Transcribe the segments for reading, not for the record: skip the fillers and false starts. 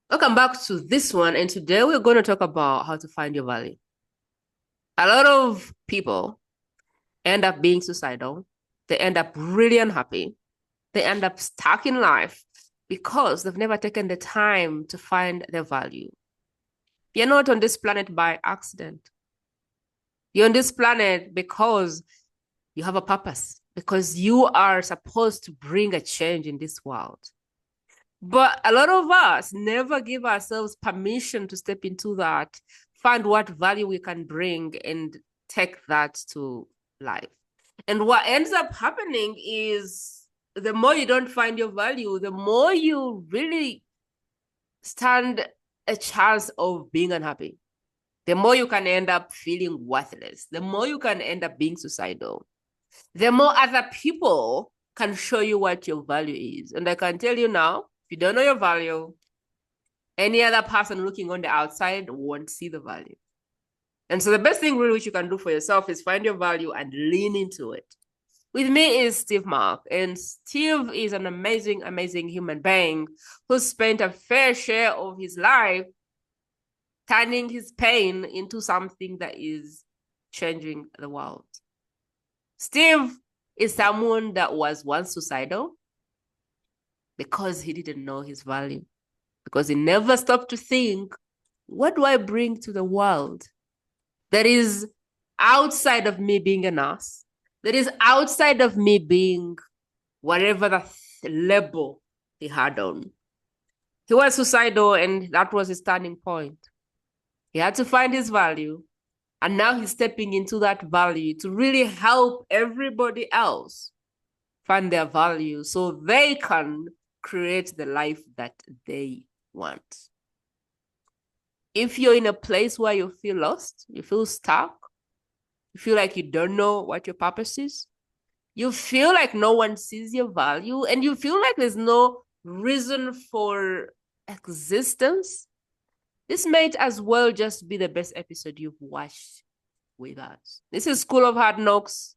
Welcome back to this one, and today we're going to talk about how to find your value. A lot of people end up being suicidal, they end up really unhappy, they end up stuck in life because they've never taken the time to find their value. You're not on this planet by accident. You're on this planet because you have a purpose, because you are supposed to bring a change in this world. But a lot of us never give ourselves permission to step into that, find what value we can bring, and take that to life. And what ends up happening is the more you don't find your value, the more you really stand a chance of being unhappy. The more you can end up feeling worthless, the more you can end up being suicidal, the more other people can show you what your value is. And I can tell you now, if you don't know your value, any other person looking on the outside won't see the value. And so the best thing really which you can do for yourself is find your value and lean into it. With me is Steve Mark, and Steve is an amazing, amazing human being who spent a fair share of his life turning his pain into something that is changing the world. Steve is someone that was once suicidal because he didn't know his value, because he never stopped to think, what do I bring to the world that is outside of me being a nurse, that is outside of me being whatever the label he had on. He was suicidal, and that was his turning point. He had to find his value, and now he's stepping into that value to really help everybody else find their value so they can create the life that they want. If you're in a place where you feel lost, you feel stuck, you feel like you don't know what your purpose is, you feel like no one sees your value, and you feel like there's no reason for existence, this might as well just be the best episode you've watched with us. This is School of Hard Knocks.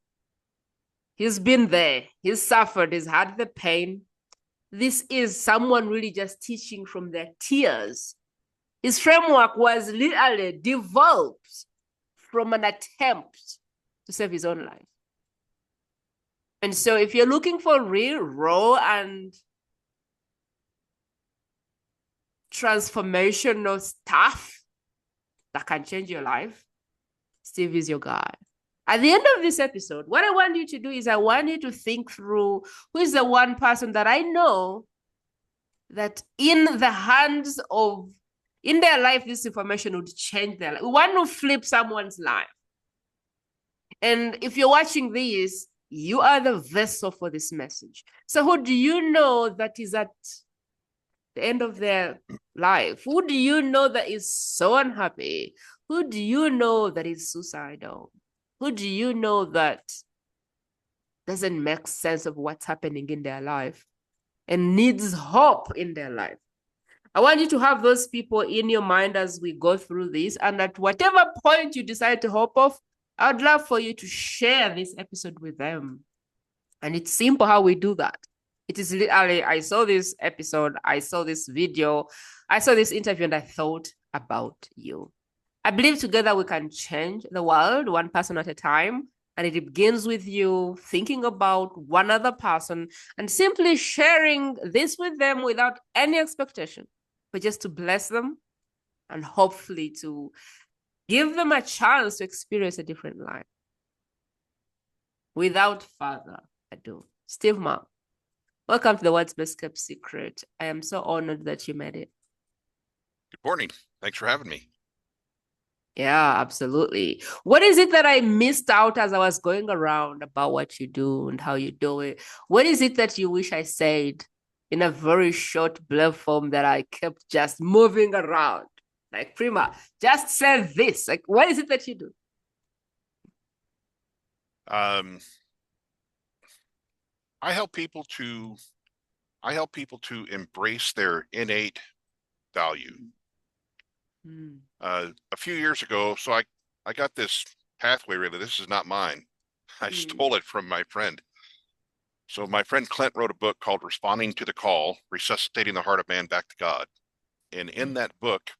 He's been there, he's suffered, he's had the pain. This is someone really just teaching from their tears. His framework was literally developed from an attempt to save his own life. And so if you're looking for real, raw, and transformational stuff that can change your life, Steve is your guy. At the end of this episode, what I want you to do is I want you to think through who is the one person that I know that in the hands of, in their life, this information would change their life. We want to flip someone's life. And if you're watching this, you are the vessel for this message. So who do you know that is at the end of their life? Who do you know that is so unhappy? Who do you know that is suicidal? Who do you know that doesn't make sense of what's happening in their life and needs hope in their life? I want you to have those people in your mind as we go through this. And at whatever point you decide to hop off, I'd love for you to share this episode with them. And it's simple how we do that. It is literally, I saw this episode, I saw this video, I saw this interview, and I thought about you. I believe together we can change the world one person at a time. And it begins with you thinking about one other person and simply sharing this with them without any expectation, but just to bless them and hopefully to give them a chance to experience a different life. Without further ado, Steve Mark, welcome to the World's Best Kept Secret. I am so honored that you made it. Good morning. Thanks for having me. Yeah, absolutely. What is it that I missed out as I was going around about what you do and how you do it? What is it that you wish I said in a very short blurb form that I kept just moving around? Like, Prima, just say this. Like, what is it that you do? Um, I help people to embrace their innate value. A few years ago, so I got this pathway. Really, this is not mine. I stole it from my friend. So my friend Clint wrote a book called "Responding to the Call: Resuscitating the Heart of Man Back to God." And in that book,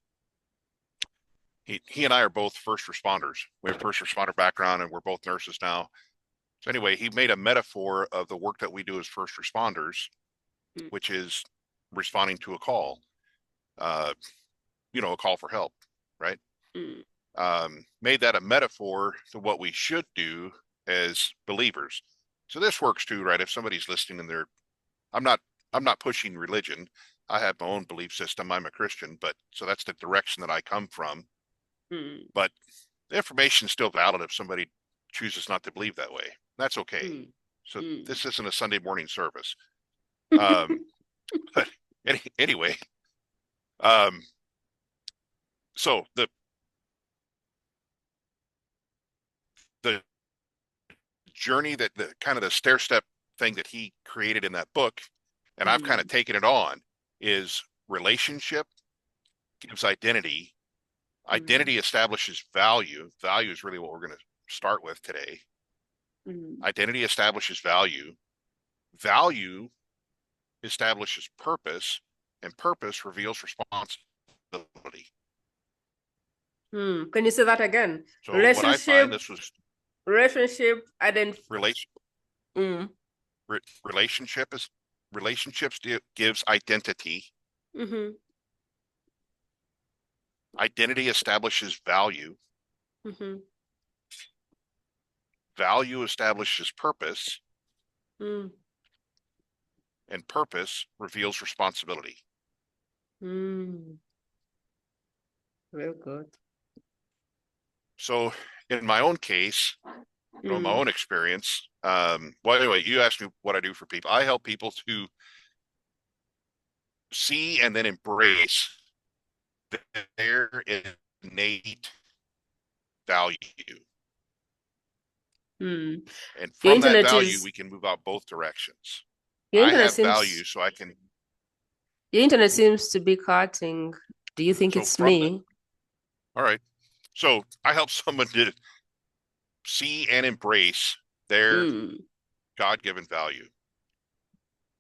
he and I are both first responders. We have first responder background, and we're both nurses now. So anyway, he made a metaphor of the work that we do as first responders, Mm, which is responding to a call, uh, a call for help, right? mm, Made that a metaphor to what we should do as believers. So this works too, right? If somebody's listening and I'm not, I'm not pushing religion. I have my own belief system. I'm a Christian, but so that's the direction that I come from. mm, But the information is still valid if somebody chooses not to believe that way. That's okay. mm, So mm. this isn't a Sunday morning service. Um, but anyway, um, so the journey that the kind of the stair step thing that he created in that book, and I've kind of Mm, taken it on, is relationship gives identity. mm, Identity establishes value. Value is really what we're going to start with today. mm, Identity establishes value. Value establishes purpose, and purpose reveals responsibility. mm. Can you say that again? So what I find, Relationship, this was relationship, relation mm, relationship is relationships gives identity. mm-hmm, Identity establishes value. mm-hmm, Value establishes purpose, mm, and purpose reveals responsibility. mm. Real good. So in my own case, my Mm, own experience, well, anyway, you asked me what I do for people. I help people to see and then embrace their innate value. mm. And Your from that internet value, is we can move out both directions. your I internet have seems value, so I can, your internet seems to be cutting. Do you think so it's from the, me? all right. So I help someone to see and embrace their Mm, God-given value.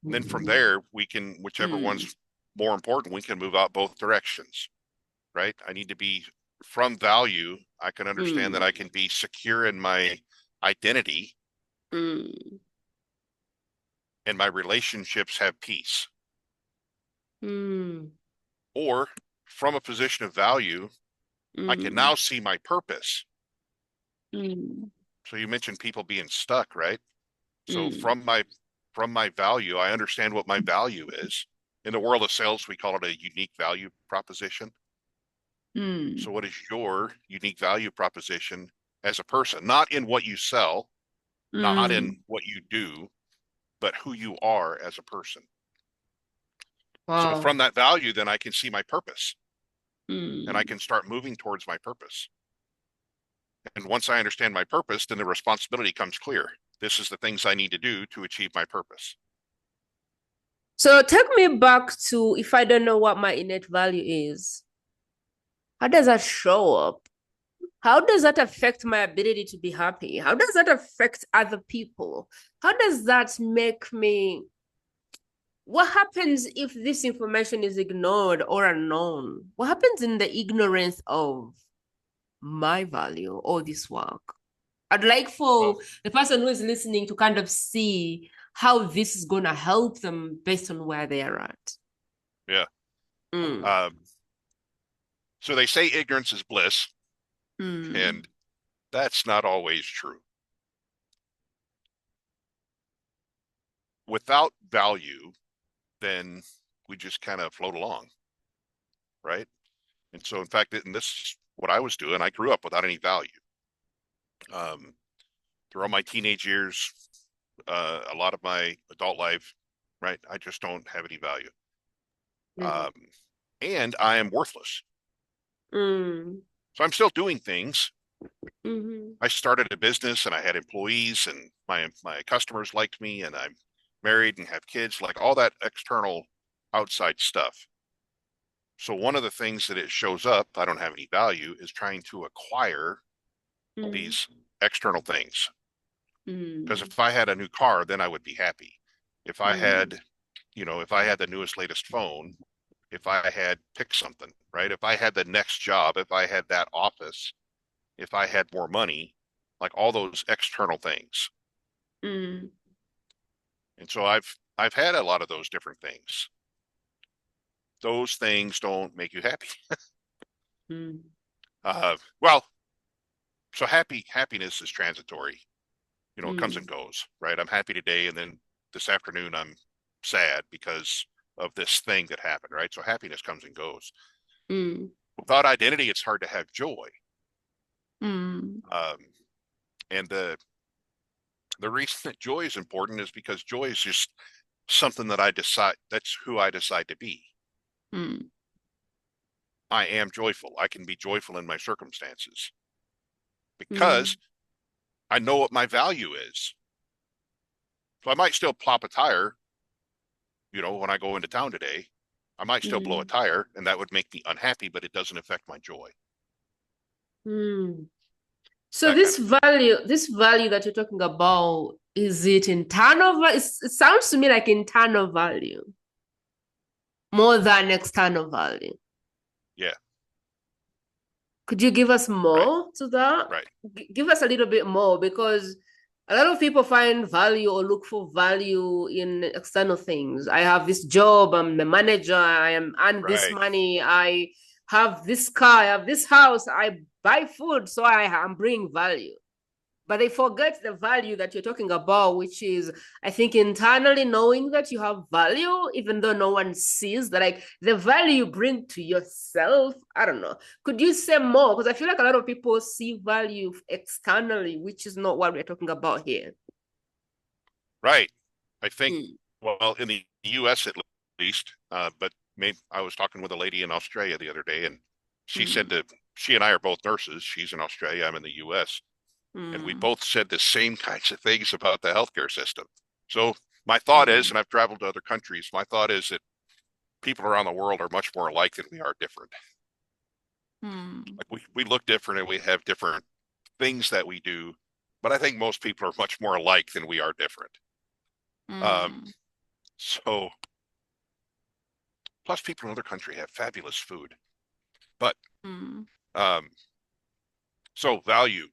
And then from mm, there, we can, whichever mm, one's more important, we can move out both directions, right? I need to be from value. I can understand that I mm, can be secure in my identity mm, and my relationships have peace. mm, Or from a position of value, I can mm, now see my purpose. mm, So you mentioned people being stuck, right? So mm, from my value, I understand what my value is. In the world of sales, we call it a unique value proposition. mm, So what is your unique value proposition as a person? Not in what you sell, not mm. in what you do, but who you are as a person. So Wow. from that value, then I can see my purpose and I Mm. can start moving towards my purpose. And once I understand my purpose, then the responsibility comes clear. This is the things I need to do to achieve my purpose. So take me back to if I don't know what my innate value is, how does that show up? How does that affect my ability to be happy? How does that affect other people? How does that make me? What happens if this information is ignored or unknown? What happens in the ignorance of my value or this work? I'd like Well, for the person who is listening to kind of see how this is going to help them based on where they are at. yeah. Mm, Um, so they say ignorance is bliss, mm, and that's not always true. Without value, then we just kind of float along, right? And so, in fact, and this is what I was doing. I grew up without any value. Um, throughout my teenage years, a lot of my adult life, right? I just don't have any value. mm, Um, and I am worthless. mm, So I'm still doing things. mhm, I started a business and I had employees and my customers liked me and I'm married and have kids, like all that external outside stuff. So one of the things that it shows up, I don't have any value, is trying to acquire mm, these external things. Because mm, if I had a new car, then I would be happy. If I mm, had, if I had the newest, latest phone, if I had picked something, right? If I had the next job, if I had that office, if I had more money, like all those external things. Mm. And so I've had a lot of those different things. Those things don't make you happy. Mm. Well, so happiness is transitory. You know, it comes and Mm. goes, right? I'm happy today, and then this afternoon I'm sad because of this thing that happened, right? So happiness comes and goes. Mm. Without identity, it's hard to have joy. Mm. Um, and the reason that joy is important is because joy is just something that I decide, that's who I decide to be. Mm. I am joyful. I can be joyful in my circumstances because Mm. I know what my value is. So I might still plop a tire, you know, when I go into town today. I might still blow a Mm. tire, and that would make me unhappy, but it doesn't affect my joy. Mm. So That kind of thing. this value that you're talking about, is it internal? It sounds to me like internal value more than external value. Yeah, Could you give us right, more to that? right, Give us a little bit more because a lot of people find value or look for value in external things. I have this job, I'm the manager, I am earn this right, money, I have this car, I have this house, I buy food, so I am bringing value. But they forget the value that you're talking about, which is, I think, internally knowing that you have value, even though no one sees that, like the value you bring to yourself. I don't know. Could you say more? Because I feel like a lot of people see value externally, which is not what we're talking about here. right. I think, Mm. well, in the US at least, but maybe I was talking with a lady in Australia the other day, and she said Mm. that she and I are both nurses. She's in Australia, I'm in the US, and we Mm. both said the same kinds of things about the healthcare system. So my thought is, Mm. and I've traveled to other countries, my thought is that people around the world are much more alike than we are different. Mm. Like we look different and we have different things that we do, but I think most people are much more alike than we are different. Um, Mm. so plus people in other countries have fabulous food, but Mm. um, so value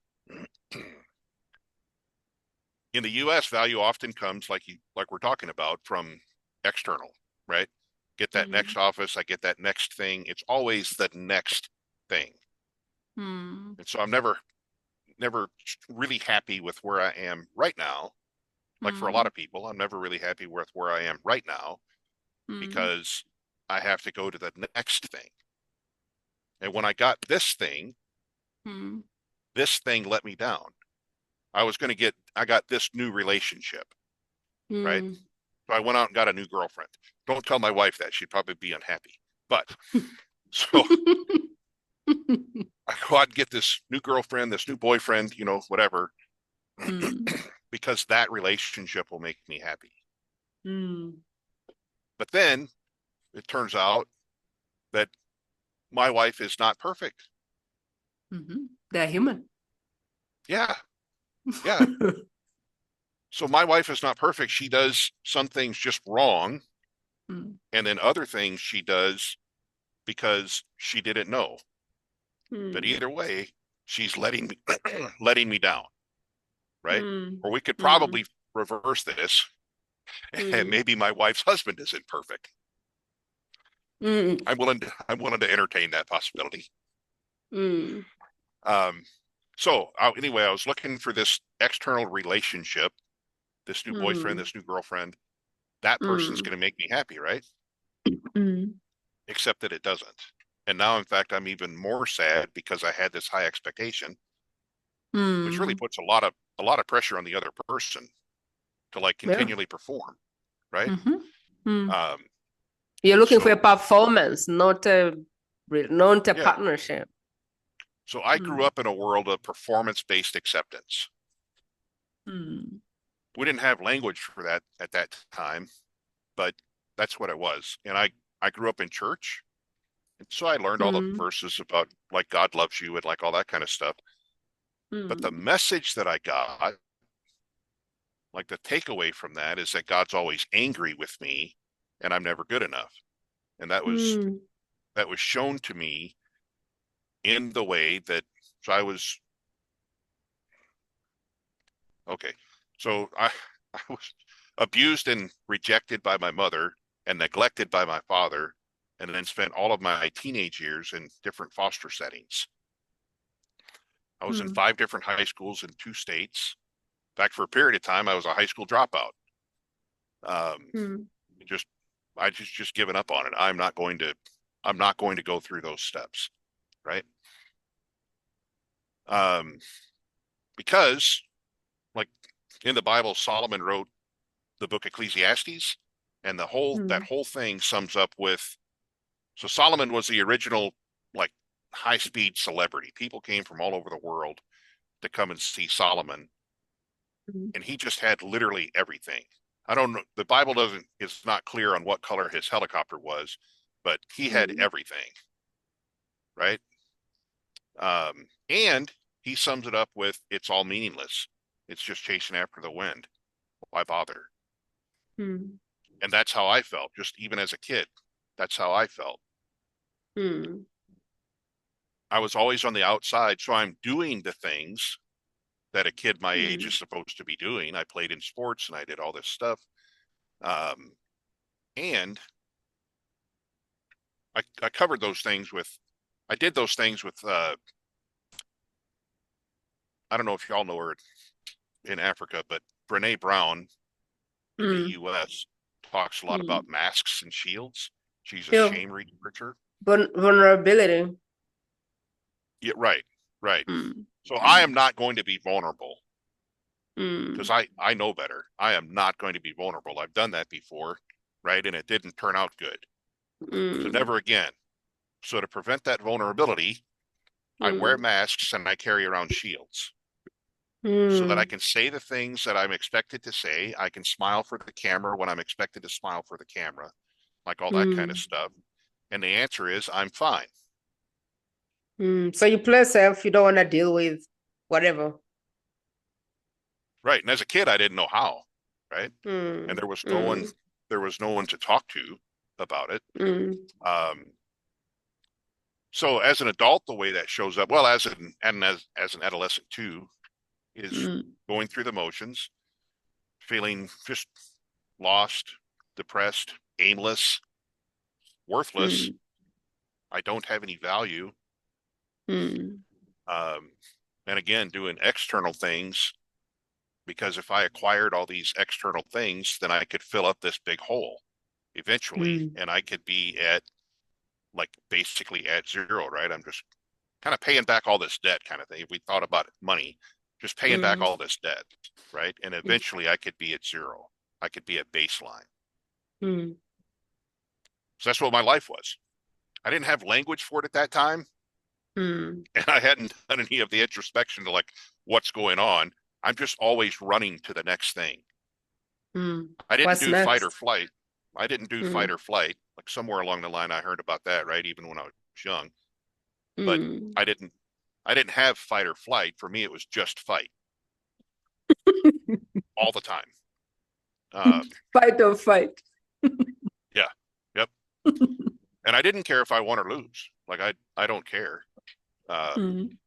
in the U.S. value often comes like we're talking about from external, right? Get that next Mm. office, I get that next thing. It's always the next thing, Mm. and so I'm never really happy with where I am right now. Like for a lot Mm. of people, I'm never really happy with where I am right now Mm. because I have to go to the next thing. And when I got Mm. this thing let me down. I got this new relationship, right? Mm. So I went out and got a new girlfriend. Don't tell my wife that. She'd probably be unhappy. But so I go out and get this new girlfriend, this new boyfriend, you know, whatever, Mm. because that relationship will make me happy. Mm. But then it turns out that my wife is not perfect. Mm-hmm. They're human. Yeah, yeah. So my wife is not perfect. She does some things just wrong, Mm. and then other things she does because she didn't know. But Mm. either way, she's letting me letting me down, right? Mm. Or we could Mm. probably reverse this, and Mm. maybe my wife's husband isn't perfect. Mm. I'm willing to entertain that possibility. Mm. Um, so anyway, I was looking for this external relationship, this new boyfriend, Mm. this new girlfriend. That person's Mm. going to make me happy, right? Mm. Except that it doesn't. And now, in fact, I'm even more sad because I had this high expectation, which really Mm. puts a lot of pressure on the other person to like Yeah. continually perform, right? Mm-hmm. Mm. Um, You're and looking for a so, performance, not a yeah. partnership. So I grew Mm. up in a world of performance-based acceptance. Mm. We didn't have language for that at that time, but that's what it was. And I grew up in church, and so I learned all the Mm. verses about like God loves you and like all that kind of stuff. But the Mm. message that I got, like the takeaway from that, is that God's always angry with me, and I'm never good enough. And that was Mm. shown to me in the way that, so I was okay. So I was abused and rejected by my mother and neglected by my father, and then spent all of my teenage years in different foster settings. I was in Mm. 5 different high schools in 2 states. In fact, for a period of time, I was a high school dropout. Um, Mm. just I just given up on it. I'm not going to go through those steps, right? Um, because like in the Bible, Solomon wrote the book Ecclesiastes, and that Mm. whole thing sums up with, so Solomon was the original like high speed celebrity. People came from all over the world to come and see Solomon, Mm. and he just had literally everything. I don't know. The Bible doesn't is not clear on what color his helicopter was, but he had Mm. everything, right? And he sums it up with, "It's all meaningless. It's just chasing after the wind. Why bother?" Mm. And that's how I felt, just even as a kid. That's how I felt. Mm. I was always on the outside, so I'm doing the things that a kid my age is Mm. supposed to be doing. I played in sports and I did all this stuff. Um, and I covered those things with, I did those things with, I don't know if y'all know her in Africa, but Brene Brown in the Mm. US talks a lot Mm. about masks and shields. She's a Yeah. shame researcher. Vulnerability. Yeah, right, right. Mm. So I Mm. am not going to be vulnerable because Mm. I know better. I am not going to be vulnerable. I've done that before, right? And it didn't turn out good. So Mm. never again. So to prevent that vulnerability, I wear Mm. masks and I carry around shields so that I Mm. can say the things that I'm expected to say. I can smile for the camera when I'm expected to smile for the camera, like all that kind of Mm. stuff. And the answer is I'm fine. Mm. So you play safe, you don't want to deal with whatever. Right. And as a kid, I didn't know how, right? And Mm. there was no one, Mm. to talk to about it. Mm. Um, so as an adult, the way that shows up, well, as an adolescent too, is Mm. going through the motions, feeling just lost, depressed, aimless, worthless. Mm. I don't have any value. Mm. Um, and again, doing external things, because if I acquired all these external things, then I could fill up this big hole eventually, Mm. and I could be at like basically at zero, right? I'm just kind of paying back all this debt kind of thing. If we thought about money, just paying back Mm. all this debt, right? And eventually I could be at zero. I could be at baseline. Mm. So that's what my life was. I didn't have language for it at that time, Mm. and I hadn't done any of the introspection to like what's going on. I'm just always running to the next thing. Mm. I didn't What's do fight or next? flight. I didn't do fight Mm. or flight. Like somewhere along the line, I heard about that, right? Even when I was young, but Mm. I didn't. I didn't have fight or flight. For me, it was just fight all the time. Fight or fight. Yeah, yep. And I didn't care if I won or lose. Like I don't care. Um, Mm.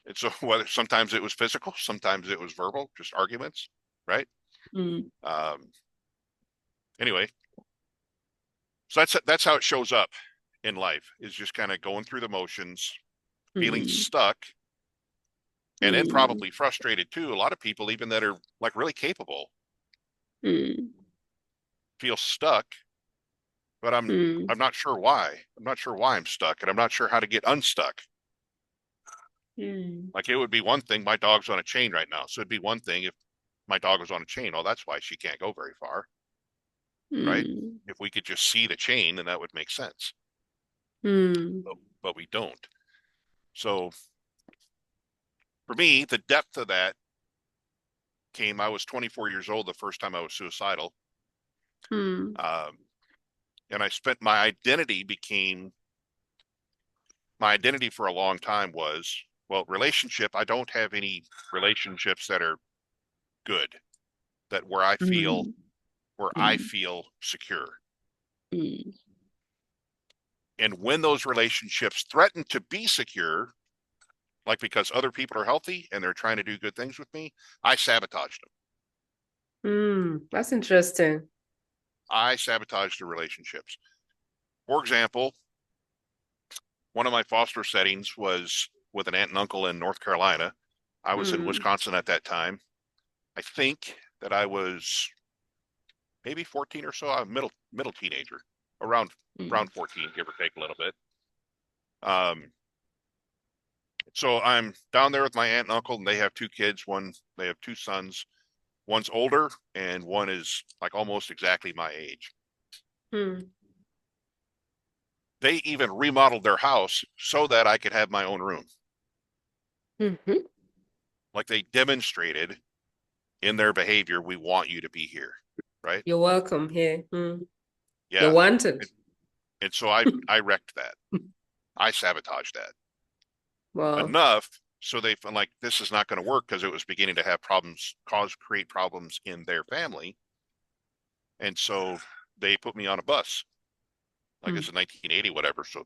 and so whether sometimes it was physical, sometimes it was verbal, just arguments, right? Mm. Um, anyway, so that's how it shows up in life, is just kind of going through the motions, feeling Mm. stuck, and then Mm. probably frustrated too. A lot of people, even that are like really capable, Mm. feel stuck, but Mm. I'm not sure why. I'm not sure why I'm stuck, and I'm not sure how to get unstuck. Mm. Like it would be one thing, my dog's on a chain right now. So it'd be one thing if my dog was on a chain. Oh, that's why she can't go very far, right? Mm. If we could just see the chain, then that would make sense. Mm. But we don't. So for me, the depth of that came, I was 24 years old the first time I was suicidal. Mm. Um, and I spent my identity for a long time was, well, relationship. I don't have any relationships that are good, that where I feel Mm. where I Mm. feel secure. Mm. And when those relationships threaten to be secure, like because other people are healthy and they're trying to do good things with me, I sabotaged them. That's interesting. I sabotaged the relationships. For example, one of my foster settings was with an aunt and uncle in North Carolina. I was in Mm. Wisconsin at that time. I think that I was maybe 14 or so. I'm a middle teenager, around Mm. around 14, give or take a little bit. Um, so I'm down there with my aunt and uncle, and they have two kids. They have two sons. One's older, and one is like almost exactly my age. Mm. They even remodeled their house so that I could have my own room. Mm-hmm. Like they demonstrated in their behavior, we want you to be here, right? You're welcome here. Mm. You're Yeah. wanted. And, and so I wrecked that. I sabotaged that Well, enough so they felt like this is not going to work because it was beginning to have problems, create problems in their family. And so they put me on a bus. I mm. guess in 1980, whatever. So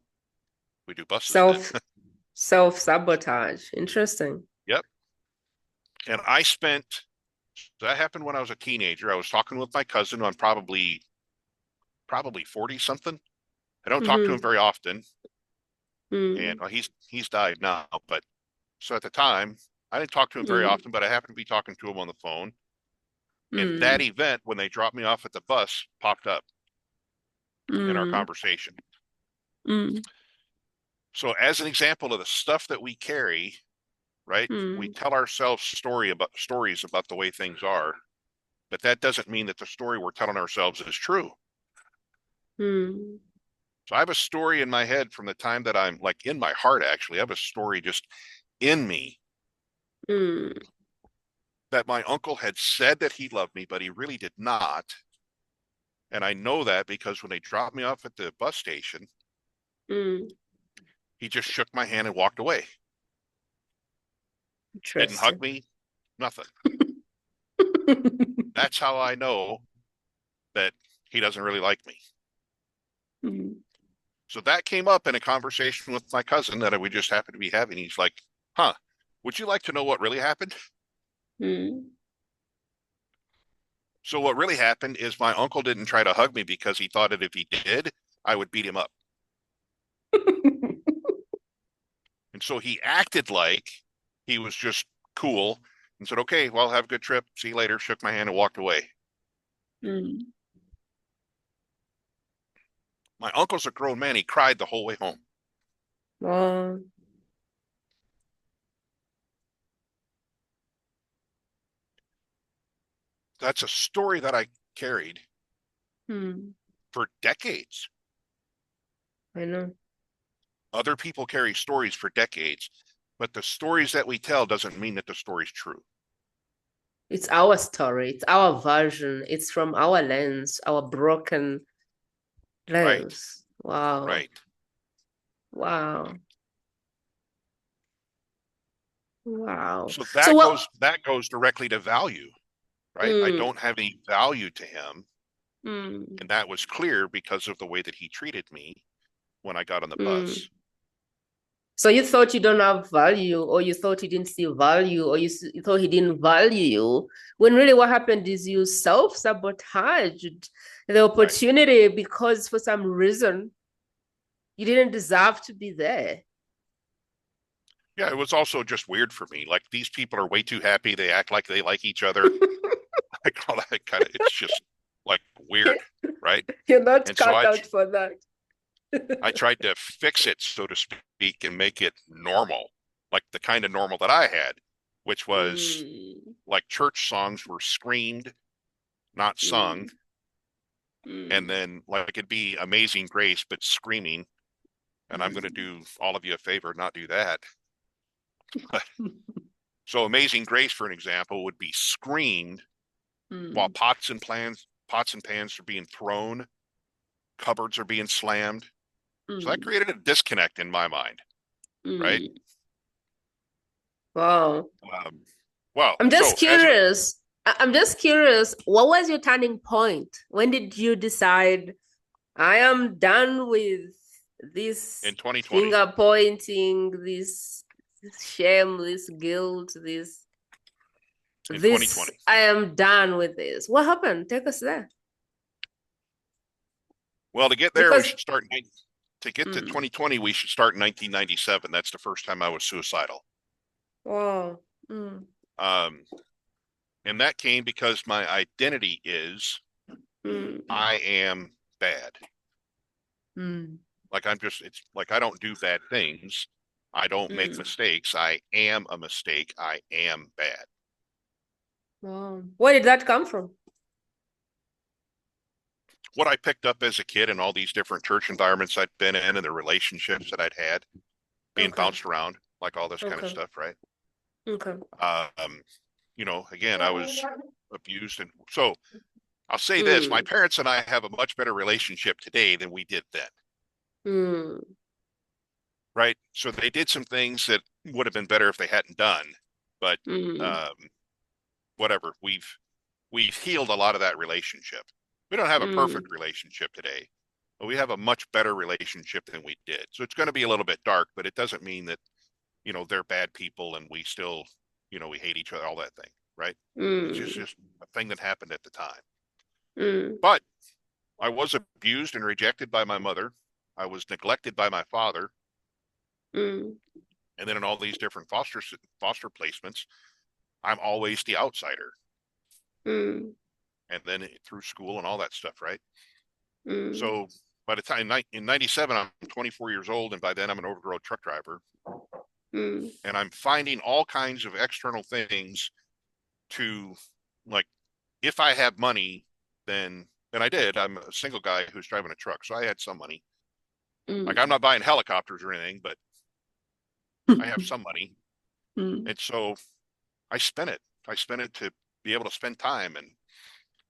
we do buses then. Self self-sabotage. Interesting. Yep. And I spent, that happened when I was a teenager. I was talking with my cousin who I'm probably 40 something. I don't talk to him Mm-hmm. very often. And Mm. well, he's died now. But so at the time, I didn't talk to him very Mm. often, but I happened to be talking to him on the phone. And that Mm. event, when they dropped me off at the bus, popped up in our Mm. conversation. Mm. So as an example of the stuff that we carry, right? We Mm. tell ourselves stories about the way things are, but that doesn't mean that the story we're telling ourselves is true. Mm. So I have a story in my head from the time that I'm like in my heart, actually. I have a story just in me Mm. that my uncle had said that he loved me, but he really did not. And I know that because when they dropped me off at the bus station, Mm. he just shook my hand and walked away. Didn't hug Interesting. me, nothing. That's how I know that he doesn't really like me. Mm. So that came up in a conversation with my cousin that we just happened to be having. He's like, huh, would you like to know what really happened? Mm. So what really happened is my uncle didn't try to hug me because he thought that if he did, I would beat him up. And so he acted like he was just cool and said, okay, well, have a good trip. See you later. Shook my hand and walked away. Mm. My uncle's a grown man. He cried the whole way home. Well, That's a story that I carried hmm. for decades. I know. Other people carry stories for decades, but the stories that we tell doesn't mean that the story's true. It's our story. It's our version. It's from our lens, our broken Right, lens. Wow. right. Wow. Wow. So So what? that goes directly to value, right? I Mm. don't have any value to him, Mm. and that was clear because of the way that he treated me when I got on the Mm. bus. So you thought you don't have value, or you thought you didn't see value, or you thought he didn't value you, when really what happened is you self-sabotaged the Right. opportunity because for some reason you didn't deserve to be there. Yeah, it was also just weird for me. Like these people are way too happy. They act like they like each other. Like all that kind of, it's just like weird, right? You're not And so cut out for that. I tried to fix it, so to speak, and make it normal, like the kind of normal that I had, which was Mm. like church songs were screamed, not sung. Mm. And Mm. then like it'd be Amazing Grace, but screaming. And I'm going to Mm. do all of you a favor, not do that. So Amazing Grace, for an example, would be screamed while Mm. pots and pans are being thrown, cupboards are being slammed. So that Mm. created a disconnect in my mind, right? Mm. Wow. Um, well, I'm just so as an curious. I'm just curious. What was your turning point? When did you decide? I am done with this in 2020. finger pointing, this shame, this guilt, In this. 2020. I am done with this. What happened? Take us there. Well, to get there, we Because, should start. To get to mm, 2020, we should start in 1997. That's the first time I was suicidal. wow. Mm, Um, and that came because my identity is mm, I am bad. mm, Like it's like I don't do bad things. I don't make mm. mistakes. I am a mistake. I am bad. Wow. Where did that come from? What I picked up as a kid in all these different church environments I'd been in and the relationships that I'd had, being Okay. bounced around, like all this kind of Okay. stuff, right? Okay. Um, again, I was abused. And so I'll say this, my Mm, parents and I have a much better relationship today than we did then, mm, right? So they did some things that would have been better if they hadn't done, but mm, um, whatever. We've healed a lot of that relationship. We don't have a mm, perfect relationship today, but we have a much better relationship than we did. So it's going to be a little bit dark, but it doesn't mean that, they're bad people and we still, we hate each other, all that thing, right? It's mm, just a thing that happened at the time. mm, But I was abused and rejected by my mother. I was neglected by my father. mm, And then in all these different foster placements, I'm always the outsider. mm, And then through school and all that stuff, right? mm, So by the time in 97, I'm 24 years old. And by then I'm an over-the-road truck driver. mm, And I'm finding all kinds of external things to, like, if I have money, then, and I did, I'm a single guy who's driving a truck. So I had some money. Like, I'm mm, not buying helicopters or anything, but I have some money. mm, And so I spent it. I spent it to be able to spend time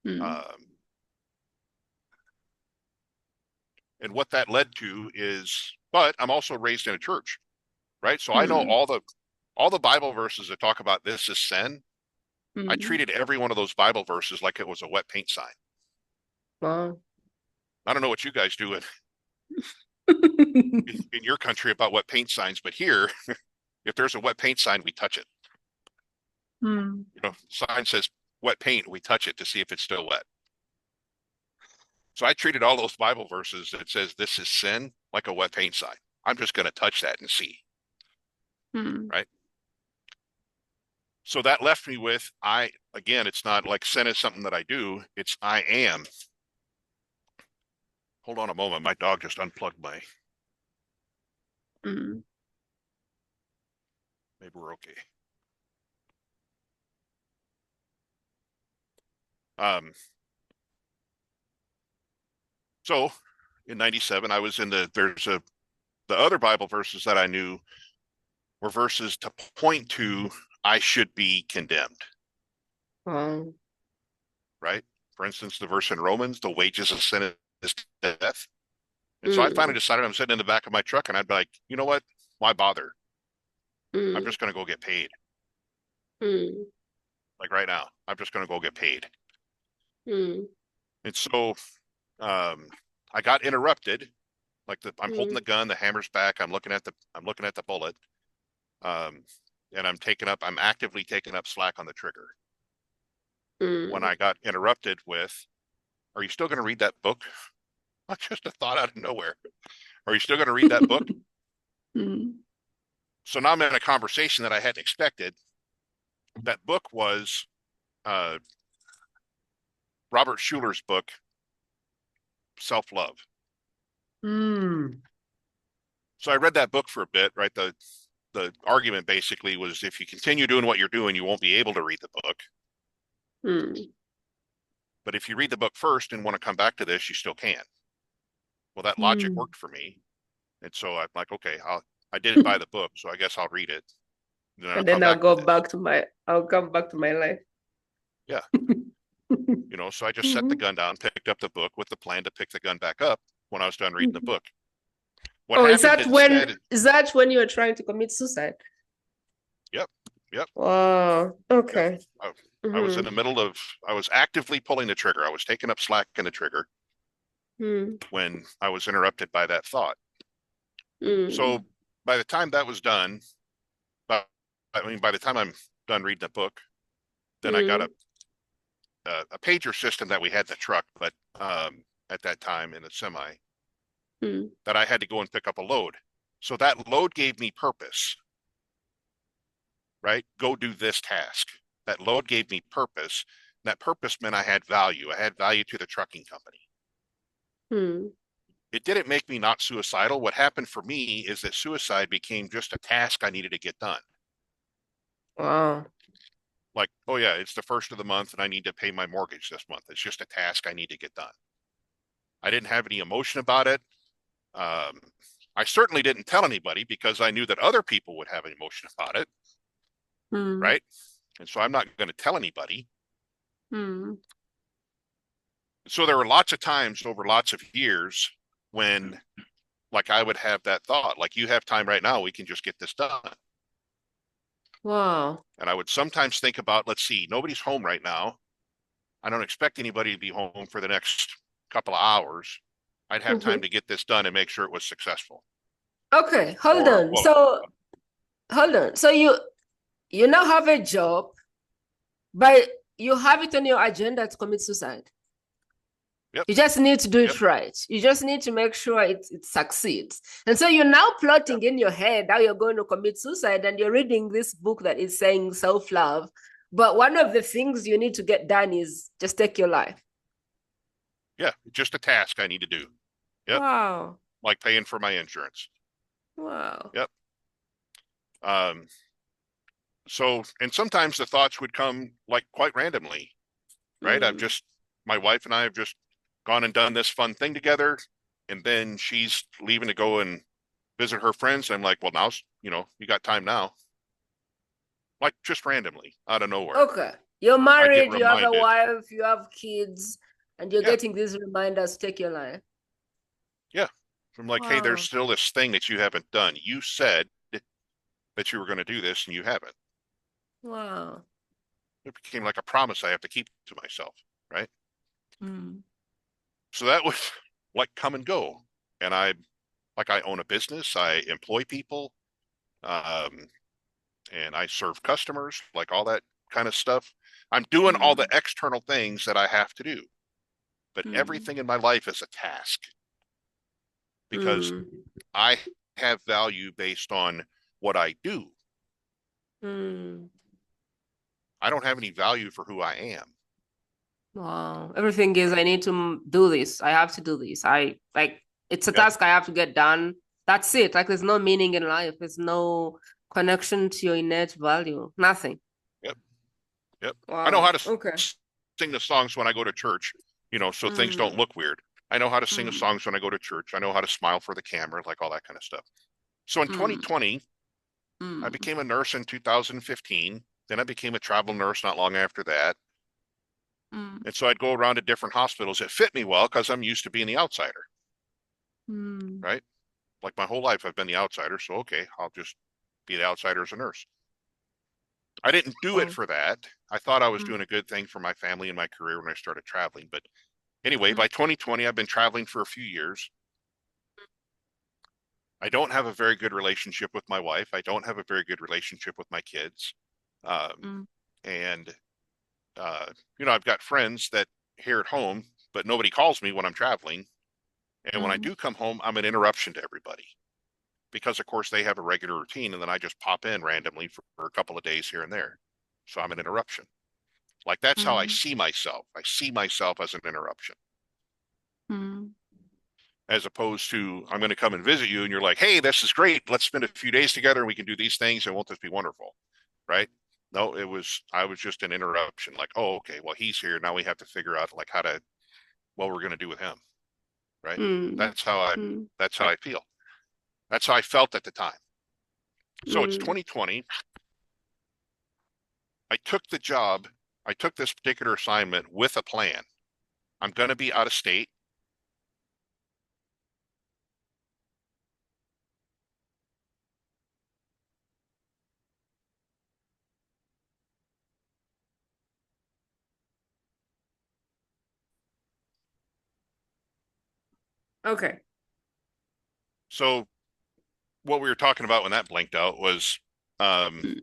mm, um, and what that led to is, but I'm also raised in a church, right? So I know mm, all the Bible verses that talk about this is sin. I mm. treated every one of those Bible verses like it was a wet paint sign. Wow. I don't know what you guys do in your country about wet paint signs, but here, if there's a wet paint sign, we touch it. Mm. Sign says wet paint, we touch it to see if it's still wet. So I treated all those Bible verses that says this is sin like a wet paint sign. I'm just going to touch that and see, Mm. right? So that left me with again, it's not like sin is something that I do, it's I am. Hold on a moment. My dog just unplugged my, Mm. maybe we're okay. Um, so in 97, I was in the other Bible verses that I knew were verses to point to I should be condemned, Wow. right? For instance, the verse in Romans, the wages of sin is death. And so I finally Mm. decided I'm sitting in the back of my truck and I'd be like, you know what? Why bother? I'm Mm. just going to go get paid. Mm. Like right now, I'm just going to go get paid. Mm. And so I got interrupted. Like I'm holding Mm. the gun, the hammer's back. I'm looking at the bullet. Um, and I'm actively taking up slack on the trigger. When Mm. I got interrupted with, are you still going to read that book? Just a thought out of nowhere. Are you still going to read that book? Mm. So now I'm in a conversation that I hadn't expected. That book was uh, Robert Schuller's book, Self Love. Mm. So I read that book for a bit, right? The argument basically was if you continue doing what you're doing, you won't be able to read the book. Mm. But if you read the book first and want to come back to this, you still can. Well, that logic Mm. worked for me. And so I'm like, okay, I did buy the book, so I guess I'll read it. And then I'll And then come back to this. I'll come back to my life. Yeah. So I just set the gun down, picked up the book with the plan to pick the gun back up when I was done reading the book. What Oh, happened instead? is that when you were trying to commit suicide? Yep, yep, Wow. yep. Okay. I was in Mm-hmm. the middle of, I was actively pulling the trigger. I was taking up slack in the trigger. Mm. when I was interrupted by that thought. So Mm. by the time that was done, but I mean, by the time I'm done reading the book, then I got Mm. a pager system that we had in the truck, but at that time in the semi, Mm. that I had to go and pick up a load. So that load gave me purpose, right? Go do this task. That load gave me purpose. That purpose meant I had value. I had value to the trucking company. Mm. It didn't make me not suicidal. What happened for me is that suicide became just a task I needed to get done. Wow. Like, oh yeah, it's the first of the month and I need to pay my mortgage this month. It's just a task I need to get done. I didn't have any emotion about it. Um, I certainly didn't tell anybody because I knew that other people would have an emotion about it, Mm. right? And so I'm not going to tell anybody. Mm. So there were lots of times over lots of years when, like, I would have that thought, like, you have time right now, we can just get this done. Wow. And I would sometimes think about, let's see, nobody's home right now. I don't expect anybody to be home for the next couple of hours. I'd have time Mhm. to get this done and make sure it was successful. Okay, hold Or, on. well, So hold on. So you now have a job, but you have it on your agenda to commit suicide. yep, You just need to do yep, it right. You just need to make sure it succeeds. And so you're now yep, plotting in your head how you're going to commit suicide, and you're reading this book that is saying self-love. But one of the things you need to get done is just take your life. yeah, just a task I need to do. Yep, Wow. like paying for my insurance. Wow. Yep. Um, so, and sometimes the thoughts would come like quite randomly, right? Mm. My wife and I have just gone and done this fun thing together. And then she's leaving to go and visit her friends. I'm like, well, now's, you got time now. Like just randomly out of nowhere. Okay. You're I'd get married, you have a reminded. wife, you have kids, and you're Yeah. getting these reminders to take your life. Yeah. I'm like, hey, there's Wow. still this thing that you haven't done. You said that you were going to do this and you haven't. Wow. It became like a promise I have to keep to myself. Right. Mm. So that was like come and go. And I own a business, I employ people, um, and I serve customers, like all that kind of stuff. I'm doing all the Mm. external things that I have to do, but Mm. everything in my life is a task because Mm. I have value based on what I do. Mm. I don't have any value for who I am. Wow. Everything is, Right. I need to do this. I have to do this. I like it's a Yep. task I have to get done. That's it. Like there's no meaning in life. There's no connection to your innate value. Nothing. Yep. Yep. I know how Wow. to Okay. sing the songs when I go to church, so things don't Mm. look weird. I know how to sing the Mm. songs when I go to church. I know how to smile for the camera, like all that kind of stuff. So in Mm. 2020, I Mm. became a nurse in 2015. Then I became a travel nurse not long after that. Mm. And so I'd go around to different hospitals. It fit me well because I'm used to being the outsider, Mm. right? Like my whole life, I've been the outsider. So, okay, I'll just be the outsider as a nurse. I didn't do it Wow. for that. I thought I was Mm. doing a good thing for my family and my career when I started traveling. But anyway, Mm. by 2020, I've been traveling for a few years. I don't have a very good relationship with my wife. I don't have a very good relationship with my kids. Um, Mm. and, uh, I've got friends that here at home, but nobody calls me when I'm traveling. And when I Mm. do come home, I'm an interruption to everybody because, of course, they have a regular routine. And then I just pop in randomly for a couple of days here and there. So I'm an interruption. Like that's how I Mm. see myself. I see myself as an interruption Mm. as opposed to I'm going to come and visit you and you're like, hey, this is great. Let's spend a few days together and we can do these things and won't this be wonderful? Right? No, I was just an interruption. Like, oh, okay, well, he's here. Now we have to figure out like what we're going to do with him. Right? Mm. That's how I, Mm. that's how I feel. That's how I felt at the time. So it's Mm. 2020. I took the job. I took this particular assignment with a plan. I'm going to be out of state. Okay. So what we were talking about when that blinked out was um, Mm.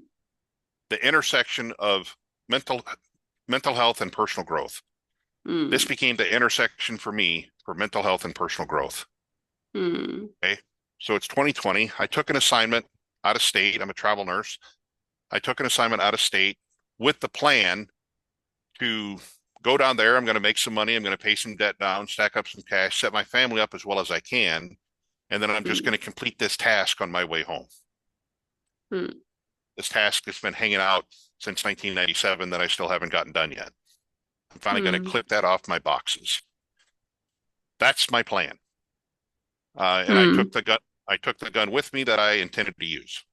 the intersection of mental mental health and personal growth. This Mm. became the intersection for me for mental health and personal growth. Mm. Okay. So it's 2020. I took an assignment out of state. I'm a travel nurse. I took an assignment out of state with the plan to go down there. I'm going to make some money. I'm going to pay some debt down, stack up some cash, set my family up as well as I can. And then I'm just Mm. going to complete this task on my way home. Mm. This task that's been hanging out since 1997 that I still haven't gotten done yet. I'm finally going to Mm. clip that off my boxes. That's my plan. And I Mm. took the gun. I took the gun with me that I intended to use.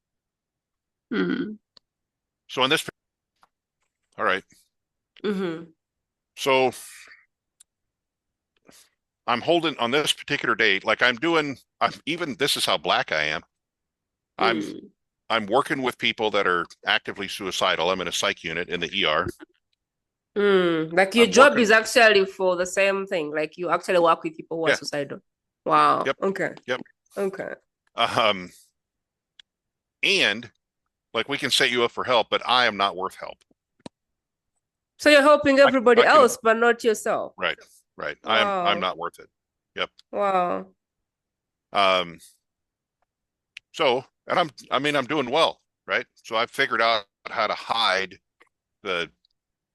Mm. So in this, all right. Mm-hmm. So I'm holding on this particular date, like I'm doing. I'm even. This is how black I am. I'm Mm. I'm working with people that are actively suicidal. I'm in a psych unit in the ER. Mm. Like your I'm job working. is actually for the same thing. Like you actually work with people who are Yeah. suicidal. Wow. Yep. Okay. Yep. Okay. Um, and like we can set you up for help, but I am not worth help. So you're helping I everybody I can. else, but not yourself. Right. Right. I'm Wow. not worth it. Yep. Wow. Um, so, and I mean, I'm doing well, right? So I've figured out how to hide the,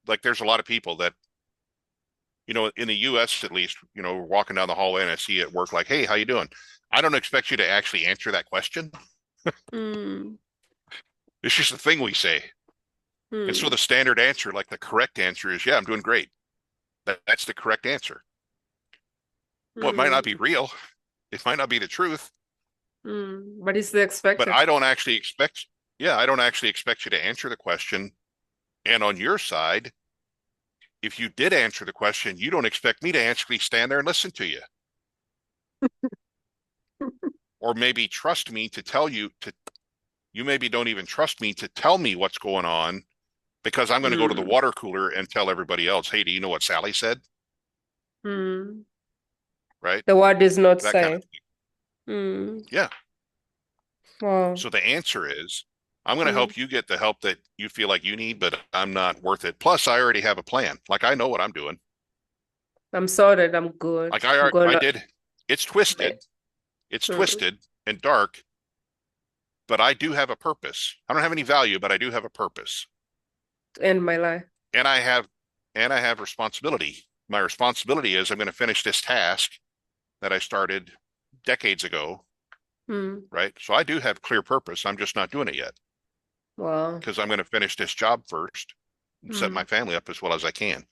like, there's a lot of people that, in the US at least, walking down the hallway and I see at work, like, hey, how you doing? I don't expect you to actually answer that question. Mm. It's just the thing we say. And so Mm. the standard answer, like the correct answer is, yeah, I'm doing great. That's the correct answer. Well, it might not be Mm. real. It might not be the truth, Mm. But it's the but expected. I don't actually expect, yeah, I don't actually expect you to answer the question. And on your side, if you did answer the question, you don't expect me to actually stand there and listen to you, or maybe trust me to tell you to, you maybe don't even trust me to tell me what's going on because I'm going to go to the Mm. water cooler and tell everybody else, hey, do you know what Sally said? Mm. Right? The word is not That kind of safe. thing. Mm. Yeah. Wow. So the answer is, I'm going to Mm. help you get the help that you feel like you need, but I'm not worth it. Plus, I already have a plan. Like I know what I'm doing. I'm sorted. I'm good. Like I'm going I to did. It's make. twisted. It's Mm. twisted and dark, but I do have a purpose. I don't have any value, but I do have a purpose. To end my life. And I have responsibility. My responsibility is I'm going to finish this task that I started decades ago, Mm. right? So I do have clear purpose. I'm just not doing it yet Wow. because I'm going to finish this job first and set my Mm. family up as well as I can.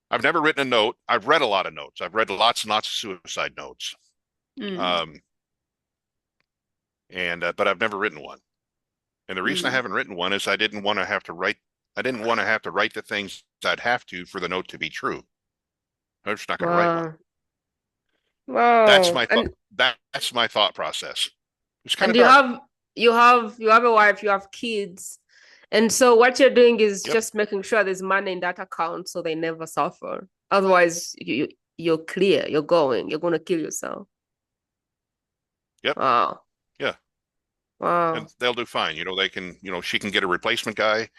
I've never written a note. I've read a lot of notes. I've read lots and lots of suicide notes. Mm. Um, and but I've never written one. And the reason I Mm. haven't written one is I didn't want to have to write. I didn't want to have to write the things I'd have to for the note to be true. I'm just not going to write one. Wow. Wow. That's my thought process. It's kind And of dark. you have a wife, you have kids. And so what you're doing is Yep. just making sure there's money in that account so they never suffer. Otherwise, you're clear, you're going to kill yourself. Yep. Wow. Yeah. And Wow. they'll do fine. They can, she can get a replacement guy.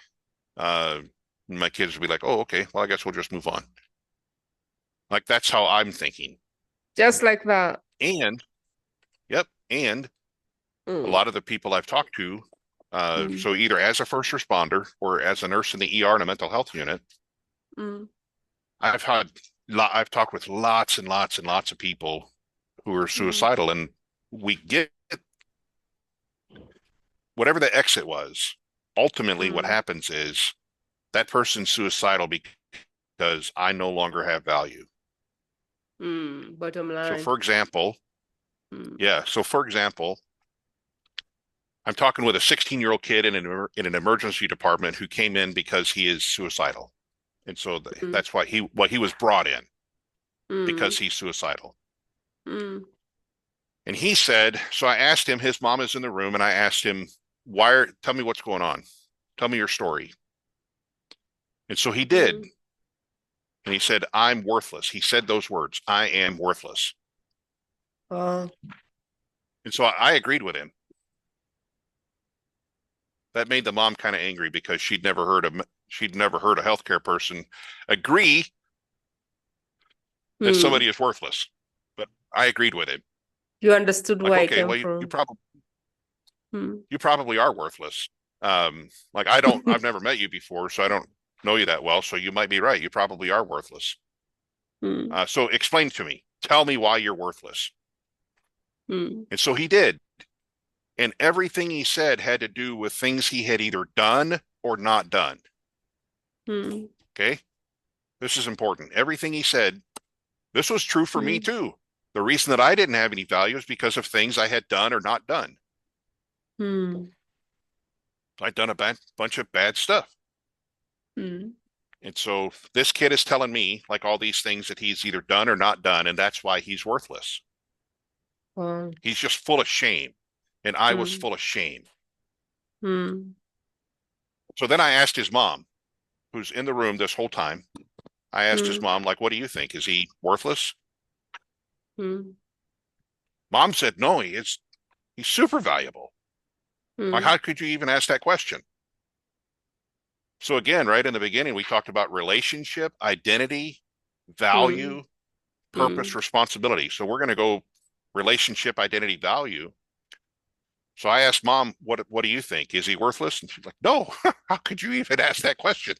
Uh, my kids will be like, oh, okay, well, I guess we'll just move on. Like that's how I'm thinking. Just like that. And yep. And a Mm. lot of the people I've talked to, Mm. so either as a first responder or as a nurse in the ER in a mental health unit, Mm. I've had, I've talked with lots and lots and lots of people who are Mm. suicidal, and we get whatever the exit was. Ultimately, what Mm. happens is that person's suicidal because I no longer have value. Mm. Bottom So, line. for example, Mm. yeah. So, for example, I'm talking with a 16-year-old kid in an emergency department who came in because he is suicidal, and so Mm. that's why he was brought in Mm. because he's suicidal. Mm. And he said, so I asked him, his mom is in the room, and I asked him, tell me what's going on. Tell me your story. And so he did. Mm. And he said, I'm worthless. He said those words, I am worthless. Oh. And so I agreed with him. That made the mom kind of angry because she'd never heard a healthcare person agree that Hmm. somebody is worthless. But I agreed with him. You understood Like, where it okay, came well, from. Hmm. you probably are worthless. Like I've never met you before, so I don't know you that well. So you might be right. You probably are worthless. Hmm. So explain to me. Tell me why you're worthless. Hmm. And so he did. And everything he said had to do with things he had either done or not done. Hmm. Okay. This is important. Everything he said, this was true for me Hmm. too. The reason that I didn't have any value is because of things I had done or not done. Hmm. I'd done a bunch of bad stuff. Hmm. And so this kid is telling me like all these things that he's either done or not done, and that's why he's worthless. Oh. He's just full of shame. And I was Hmm. full of shame. Hmm. So then I asked his mom, who's in the room this whole time. I asked his Hmm. mom, like, what do you think? Is he worthless? Hmm. Mom said, no, he's super valuable. Like, Hmm. how could you even ask that question? So again, right in the beginning, we talked about relationship, identity, Hmm. value, purpose, Hmm. responsibility. So we're going to go relationship, identity, value. So I asked mom, what do you think? Is he worthless? And she's like, no, how could you even ask that question?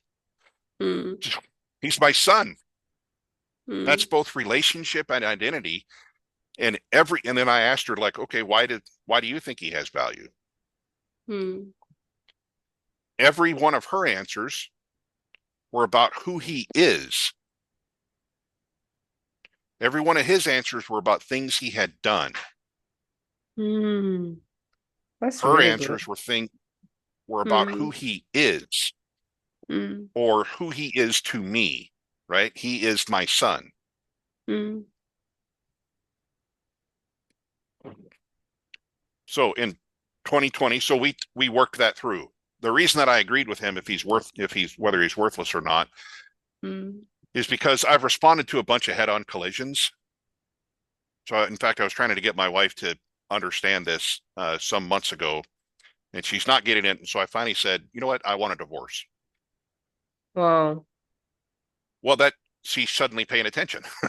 Hmm. He's my son. That's Hmm. both relationship and identity. And then I asked her, like, okay, why do you think he has value? Hmm. Every one of her answers were about who he is. Every one of his answers were about things he had done. Hmm. That's Her really good. answers were about who Hmm. he is Hmm. or who he is to me, right? He is my son. Hmm. So in 2020, so we worked that through. The reason that I agreed with him if he's whether he's worthless or not Hmm. is because I've responded to a bunch of head-on collisions. So in fact, I was trying to get my wife to understand this some months ago, and she's not getting it. And so I finally said, you know what? I want a divorce. Wow. Well, that she's suddenly paying attention because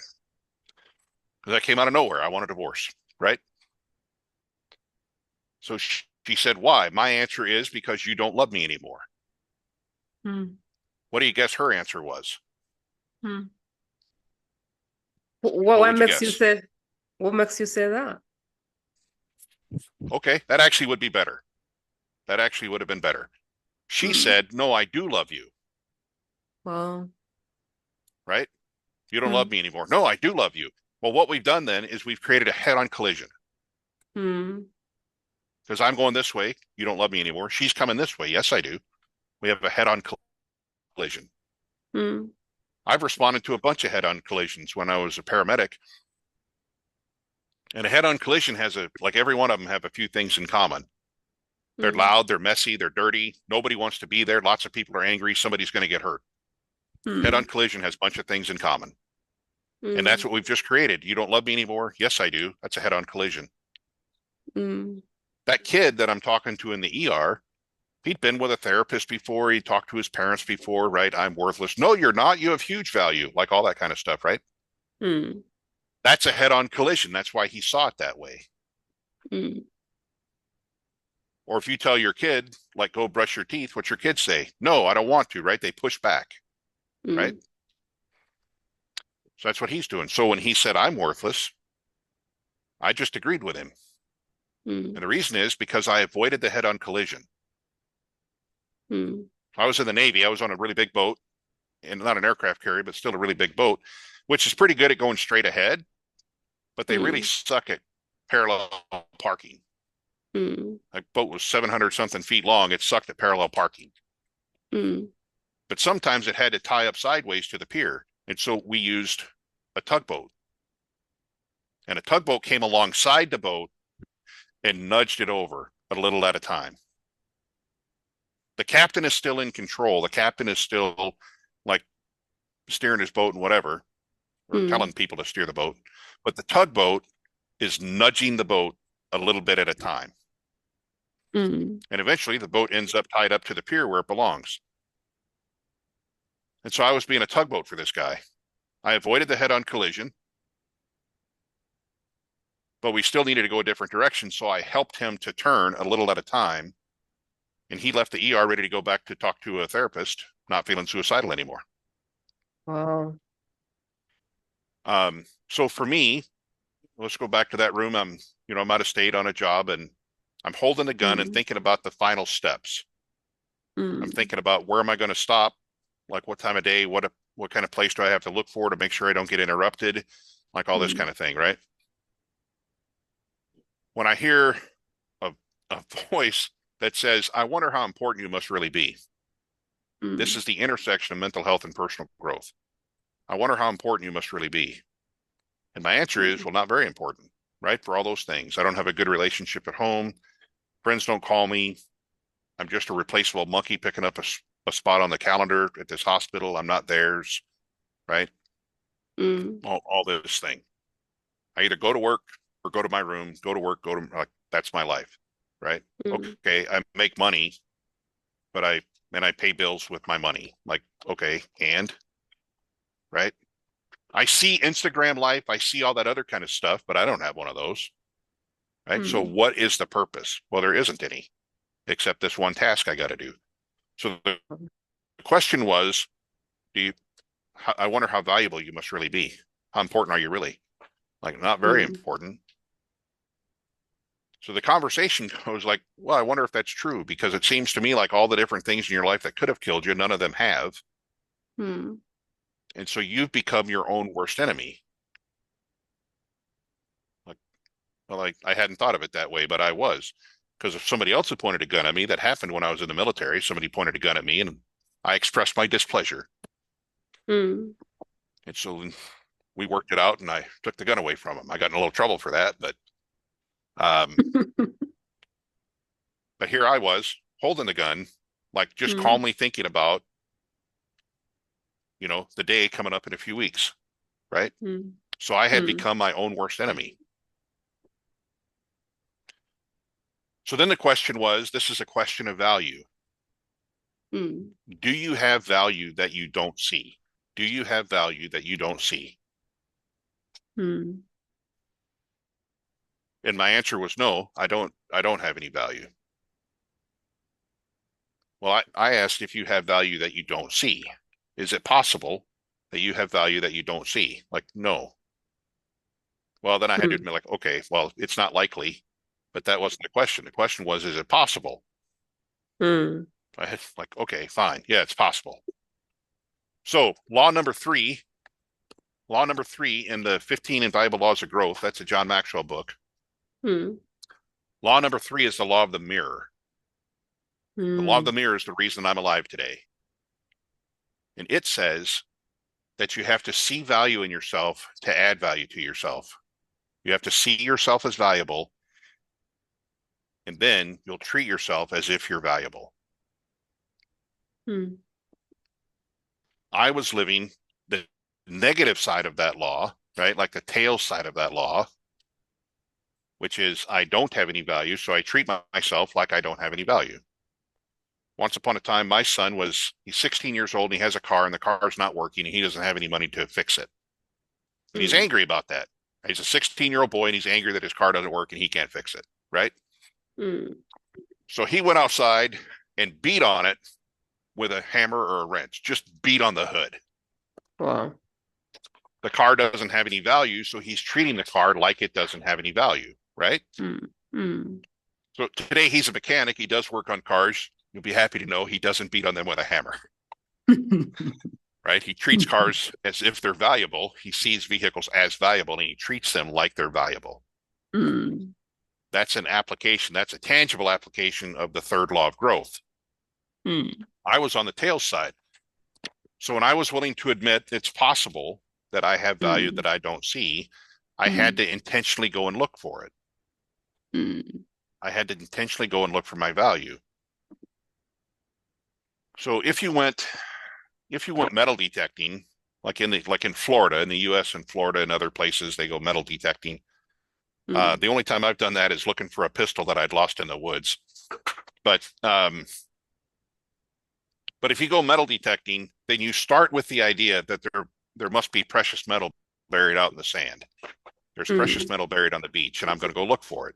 that came out of nowhere. I want a divorce, right? So she said, why? My answer is because you don't love me anymore. Hmm. What do you guess her answer was? Hmm. What, What what would you makes you guess? say what makes you say that? Okay, that actually would be better. That actually would have been better. She Hmm. said, no, I do love you, Wow. right? You don't love Hmm. me anymore. No, I do love you. Well, what we've done then is we've created a head on collision Hmm. because I'm going this way. You don't love me anymore. She's coming this way. Yes, I do. We have a head on collision. Hmm. I've responded to a bunch of head on collisions when I was a paramedic. And a head on collision like every one of them have a few things in common. They're Hmm. loud, they're messy, they're dirty. Nobody wants to be there. Lots of people are angry. Somebody's going to get hurt. Head on Hmm. collision has a bunch of things in common. And that's Hmm. what we've just created. You don't love me anymore? Yes, I do. That's a head on collision. Hmm. That kid that I'm talking to in the ER, he'd been with a therapist before. He talked to his parents before, right? I'm worthless. No, you're not. You have huge value, like all that kind of stuff, right? Hmm. That's a head on collision. That's why he saw it that way. Hmm. Or if you tell your kid, like, go brush your teeth, what's your kids say? No, I don't want to, right? They push back, right? Hmm. So that's what he's doing. So when he said, I'm worthless, I just agreed with him. Hmm. And the reason is because I avoided the head on collision. Hmm. I was in the Navy. I was on a really big boat, and not an aircraft carrier, but still a really big boat, which is pretty good at going straight ahead, but they really Hmm. suck at parallel parking. Hmm. That boat was 700 something feet long. It sucked at parallel parking. Hmm. But sometimes it had to tie up sideways to the pier. And so we used a tugboat. And a tugboat came alongside the boat and nudged it over a little at a time. The captain is still in control. The captain is still like steering his boat and whatever, or Hmm. telling people to steer the boat. But the tugboat is nudging the boat a little bit at a time. Mm. And eventually the boat ends up tied up to the pier where it belongs. And so I was being a tugboat for this guy. I avoided the head-on collision, but we still needed to go a different direction. So I helped him to turn a little at a time. And he left the ER ready to go back to talk to a therapist, not feeling suicidal anymore. Wow. So for me, let's go back to that room. I'm out of state on a job and I'm holding the gun and Mm. thinking about the final steps. I'm Mm. thinking about where am I going to stop? Like what time of day, what kind of place do I have to look for to make sure I don't get interrupted? Like all this Mm. kind of thing, right? When I hear a, a voice that says, I wonder how important you must really be. This Mm. is the intersection of mental health and personal growth. I wonder how important you must really be. And my answer is, Mm. well, not very important, right? For all those things. I don't have a good relationship at home. Friends don't call me. I'm just a replaceable monkey picking up a spot on the calendar at this hospital. I'm not theirs, right? Mm. All this thing. I either go to work or go to my room, go to work, like, that's my life, right? Mm. Okay, I make money, but I pay bills with my money. Like, okay, and right? I see Instagram life, I see all that other kind of stuff, but I don't have one of those, right? So Mm. what is the purpose? Well, there isn't any, except this one task I got to do. So the question was, do you? I wonder how valuable you must really be. How important are you really? Like, not very Mm. important. So the conversation goes like, well, I wonder if that's true because it seems to me like all the different things in your life that could have killed you, none of them have. Mm. And so you've become your own worst enemy. Like, well, I hadn't thought of it that way, but I was. Because if somebody else had pointed a gun at me, that happened when I was in the military. Somebody pointed a gun at me and I expressed my displeasure. Mm. And so we worked it out and I took the gun away from him. I got in a little trouble for that, um, but here I was holding the gun, like just Mm. calmly thinking about, the day coming up in a few weeks, right? Mm. So I had Mm. become my own worst enemy. So then the question was, this is a question of value. Mm. Do you have value that you don't see? Do you have value that you don't see? Mm. And my answer was no, I don't have any value. Well, I asked if you have value that you don't see. Is it possible that you have value that you don't see? Like, no. Well, then I had to Mm. admit, like, okay, well, it's not likely, but that wasn't the question. The question was, is it possible? Mm. I had like, okay, fine. Yeah, it's possible. So law number three in the 15 Invaluable Laws of Growth, that's a John Maxwell book. Mm. Law number three is the law of the mirror. The law of the Mm. mirror is the reason I'm alive today. And it says that you have to see value in yourself to add value to yourself. You have to see yourself as valuable, and then you'll treat yourself as if you're valuable. Mm. I was living the negative side of that law, right? Like the tail side of that law, which is I don't have any value, so I treat myself like I don't have any value. Once upon a time, my son he's 16 years old and he has a car and the car's not working and he doesn't have any money to fix it. And he's Mm. angry about that. He's a 16-year-old boy and he's angry that his car doesn't work and he can't fix it, right? Mm. So he went outside and beat on it with a hammer or a wrench, just beat on the hood. Wow. The car doesn't have any value, so he's treating the car like it doesn't have any value, right? Mm. Mm. So today he's a mechanic. He does work on cars. You'll be happy to know he doesn't beat on them with a hammer, right? He treats cars as if they're valuable. He sees vehicles as valuable and he treats them like they're valuable. Mm. That's an application. That's a tangible application of the third law of growth. Mm. I was on the tails side. So when I was willing to admit it's possible that I have value Mm. that I don't see, I had Mm. to intentionally go and look for it. Mm. I had to intentionally go and look for my value. So if you went metal detecting, like in Florida, in the US and Florida and other places, they go metal detecting. Mm. The only time I've done that is looking for a pistol that I'd lost in the woods. But but if you go metal detecting, then you start with the idea that there must be precious metal buried out in the sand. There's precious Mm. metal buried on the beach, and I'm going to go look for it.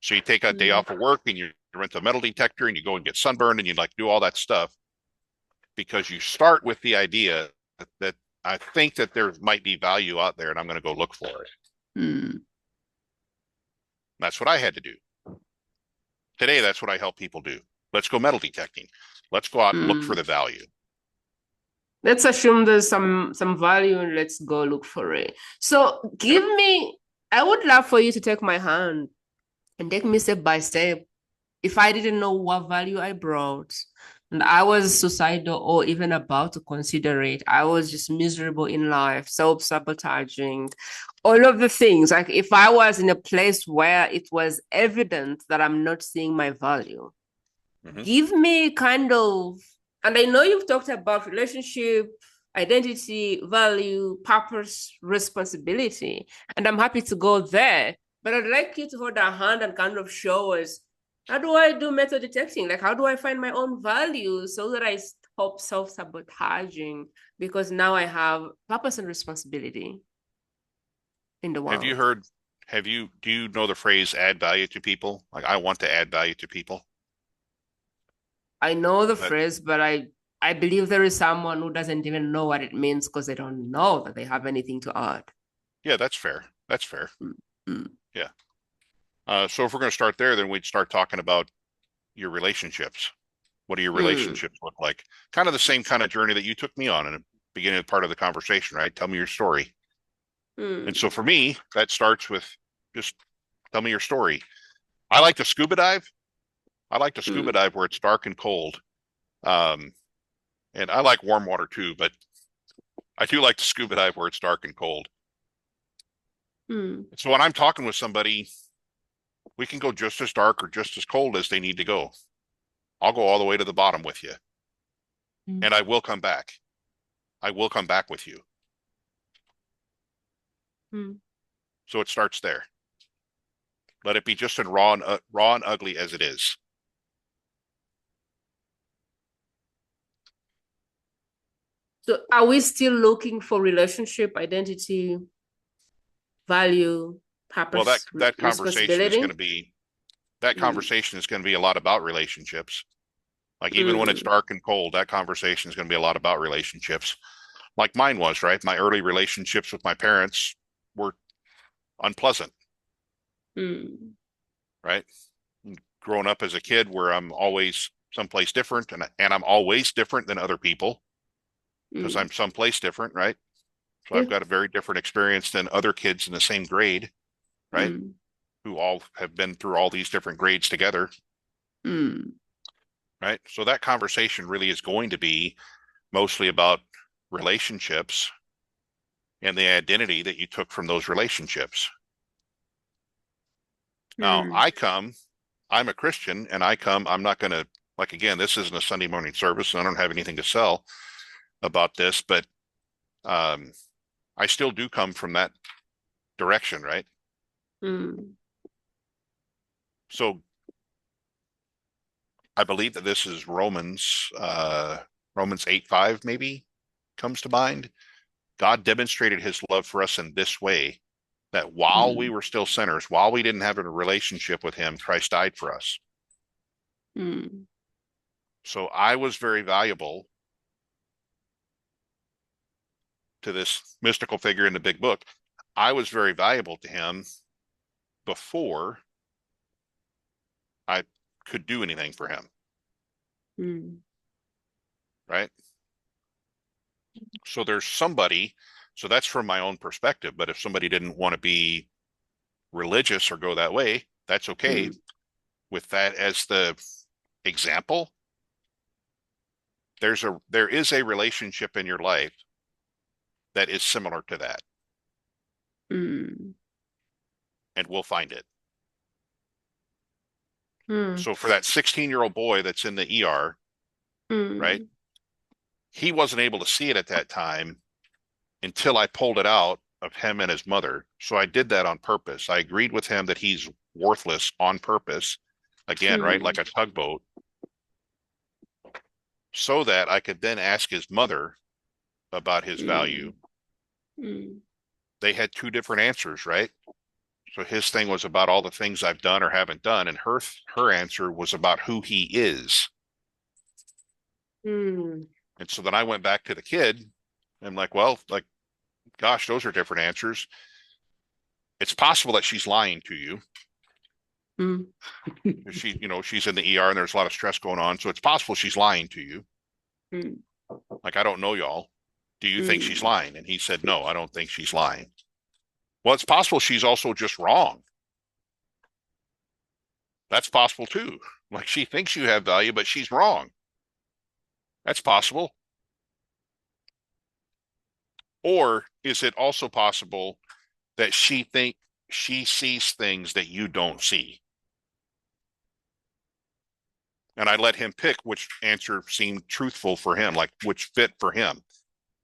So you take a day Mm. off of work and you rent a metal detector and you go and get sunburned and you like do all that stuff because you start with the idea that I think that there might be value out there and I'm going to go look for it. Mm. That's what I had to do. Today, that's what I help people do. Let's go metal detecting. Let's go out and look for Mm. the value. Let's assume there's some value and let's go look for it. So Yep. I would love for you to take my hand and take me step by step. If I didn't know what value I brought and I was suicidal or even about to consider it, I was just miserable in life, self-sabotaging, all of the things. Like if I was in a place where it was evident that I'm not seeing my value, Mm-hmm. give me kind of, and I know you've talked about relationship, identity, value, purpose, responsibility, and I'm happy to go there. But I'd like you to hold our hand and kind of show us, how do I do method detecting? Like, how do I find my own value so that I stop self-sabotaging? Because now I have purpose and responsibility in the Have you world. heard, do you know the phrase add value to people? Like, I want to add value to people. I know the That, phrase, but I believe there is someone who doesn't even know what it means because they don't know that they have anything to add. yeah, that's fair. That's fair. Mm. Mm. Yeah. So if we're going to start there, then we'd start talking about your relationships. What do your Mm. relationships look like? Kind of the same kind of journey that you took me on in the beginning of part of the conversation, right? Tell me your story. And so Mm. for me, that starts with just tell me your story. I like to scuba dive. I like to scuba Mm. dive where it's dark and cold. Um, and I like warm water too, but I do like to scuba dive where it's dark and cold. Mm. So when I'm talking with somebody, we can go just as dark or just as cold as they need to go. I'll go all the way to the bottom with you, Mm. and I will come back. I will come back with you. Mm. So it starts there. Let it be just as raw and ugly as it is. So are we still looking for relationship, identity, value, Well, purpose, that conversation is going responsibility? to be that Mm. conversation is going to be a lot about relationships. Like even when it's Mm. dark and cold, that conversation is going to be a lot about relationships. Like mine was, right? My early relationships with my parents were unpleasant, Mm. right? Growing up as a kid where I'm always someplace different and I'm always different than other people because Mm. I'm someplace different, right? So Yeah. I've got a very different experience than other kids in the same grade, right? Mm. Who all have been through all these different grades together, Mm. right? So that conversation really is going to be mostly about relationships and the identity that you took from those relationships. Now, Mm. I'm a Christian and I'm not going to, like, again, this isn't a Sunday morning service, so I don't have anything to sell about this, but um, I still do come from that direction, right? Mm. So I believe that this is Romans 8:5 maybe comes to mind. God demonstrated his love for us in this way that while we Mm. were still sinners, while we didn't have a relationship with him, Christ died for us. Mm. So I was very valuable to this mystical figure in the big book. I was very valuable to him before I could do anything for him, Mm. right? So there's somebody, so that's from my own perspective, but if somebody didn't want to be religious or go that way, that's okay. Mm. With that as the example, there is a relationship in your life that is similar to that, Mm. and we'll find it. Mm. So for that 16-year-old boy that's in the ER, right? Mm. He wasn't able to see it at that time until I pulled it out of him and his mother. So I did that on purpose. I agreed with him that he's worthless on purpose. Again, right? Like a tugboat, so that I could then ask his mother about his value. They had two different answers, right? So his thing was about all the things I've done or haven't done, and her answer was about who he is. And so then I went back to the kid and like, well, like, gosh, those are different answers. It's possible that she's lying to you. She, she's in the ER and there's a lot of stress going on. So it's possible she's lying to you. Like, I don't know y'all. Do you think she's lying? And he said, no, I don't think she's lying. Well, it's possible she's also just wrong. That's possible too. Like, she thinks you have value, but she's wrong. That's possible. Or is it also possible that she sees things that you don't see? And I let him pick which answer seemed truthful for him, like which fit for him.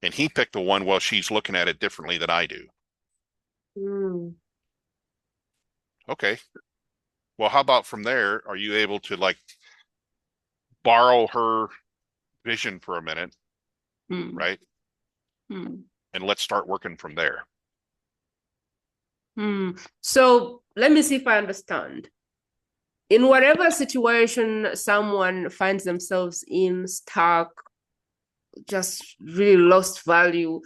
And he picked the one, well, she's looking at it differently than I do. Okay. Well, how about from there, are you able to like borrow her vision for a minute, right? And let's start working from there. So let me see if I understand. In whatever situation someone finds themselves in, stuck, just really lost value,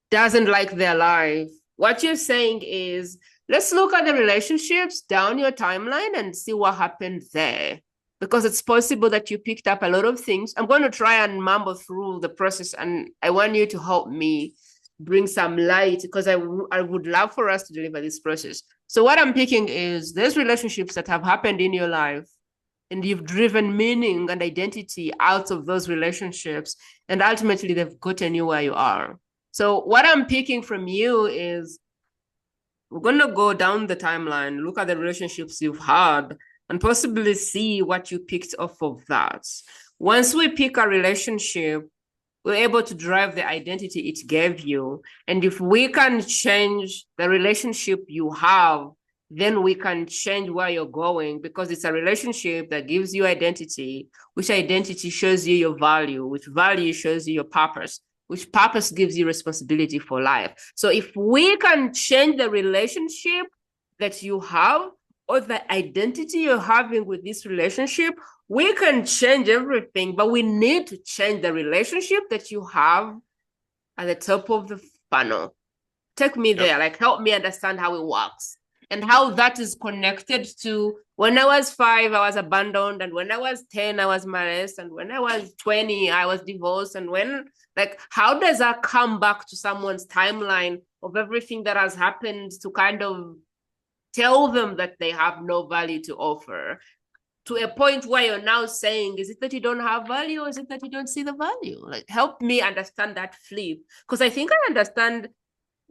doesn't like their life, what you're saying is, let's look at the relationships down your timeline and see what happened there. Because it's possible that you picked up a lot of things. I'm going to try and mumble through the process, and I want you to help me bring some light, because I would love for us to deliver this process. So what I'm picking is, there's relationships that have happened in your life, and you've driven meaning and identity out of those relationships, and ultimately they've gotten you where you are. So what I'm picking from you is, we're going to go down the timeline, look at the relationships you've had, and possibly see what you picked off of that. Once we pick a relationship, we're able to drive the identity it gave you. And if we can change the relationship you have, then we can change where you're going, because it's a relationship that gives you identity, which identity shows you your value, which value shows you your purpose, which purpose gives you responsibility for life. So if we can change the relationship that you have, or the identity you're having with this relationship, we can change everything, but we need to change the relationship that you have at the top of the funnel. Take me there, like help me understand how it works and how that is connected to when I was 5, I was abandoned, and when I was 10, I was married, and when I was 20, I was divorced, and when, like, how does that come back to someone's timeline of everything that has happened to kind of tell them that they have no value to offer, to a point where you're now saying, is it that you don't have value, or is it that you don't see the value? Like, help me understand that flip, because I think I understand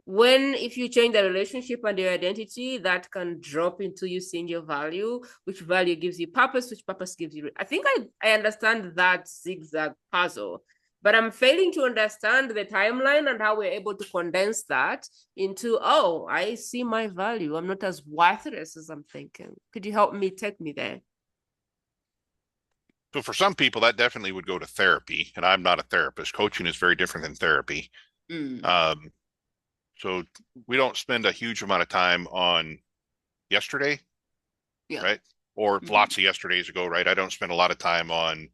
when, if you change the relationship and your identity, that can drop into you seeing your value, which value gives you purpose, which purpose gives you. I think I understand that zigzag puzzle, but I'm failing to understand the timeline and how we're able to condense that into, oh, I see my value. I'm not as worthless as I'm thinking. Could you help me take me there? So for some people, that definitely would go to therapy, and I'm not a therapist. Coaching is very different than therapy. So we don't spend a huge amount of time on yesterday, right? Or lots of yesterdays ago, right? I don't spend a lot of time on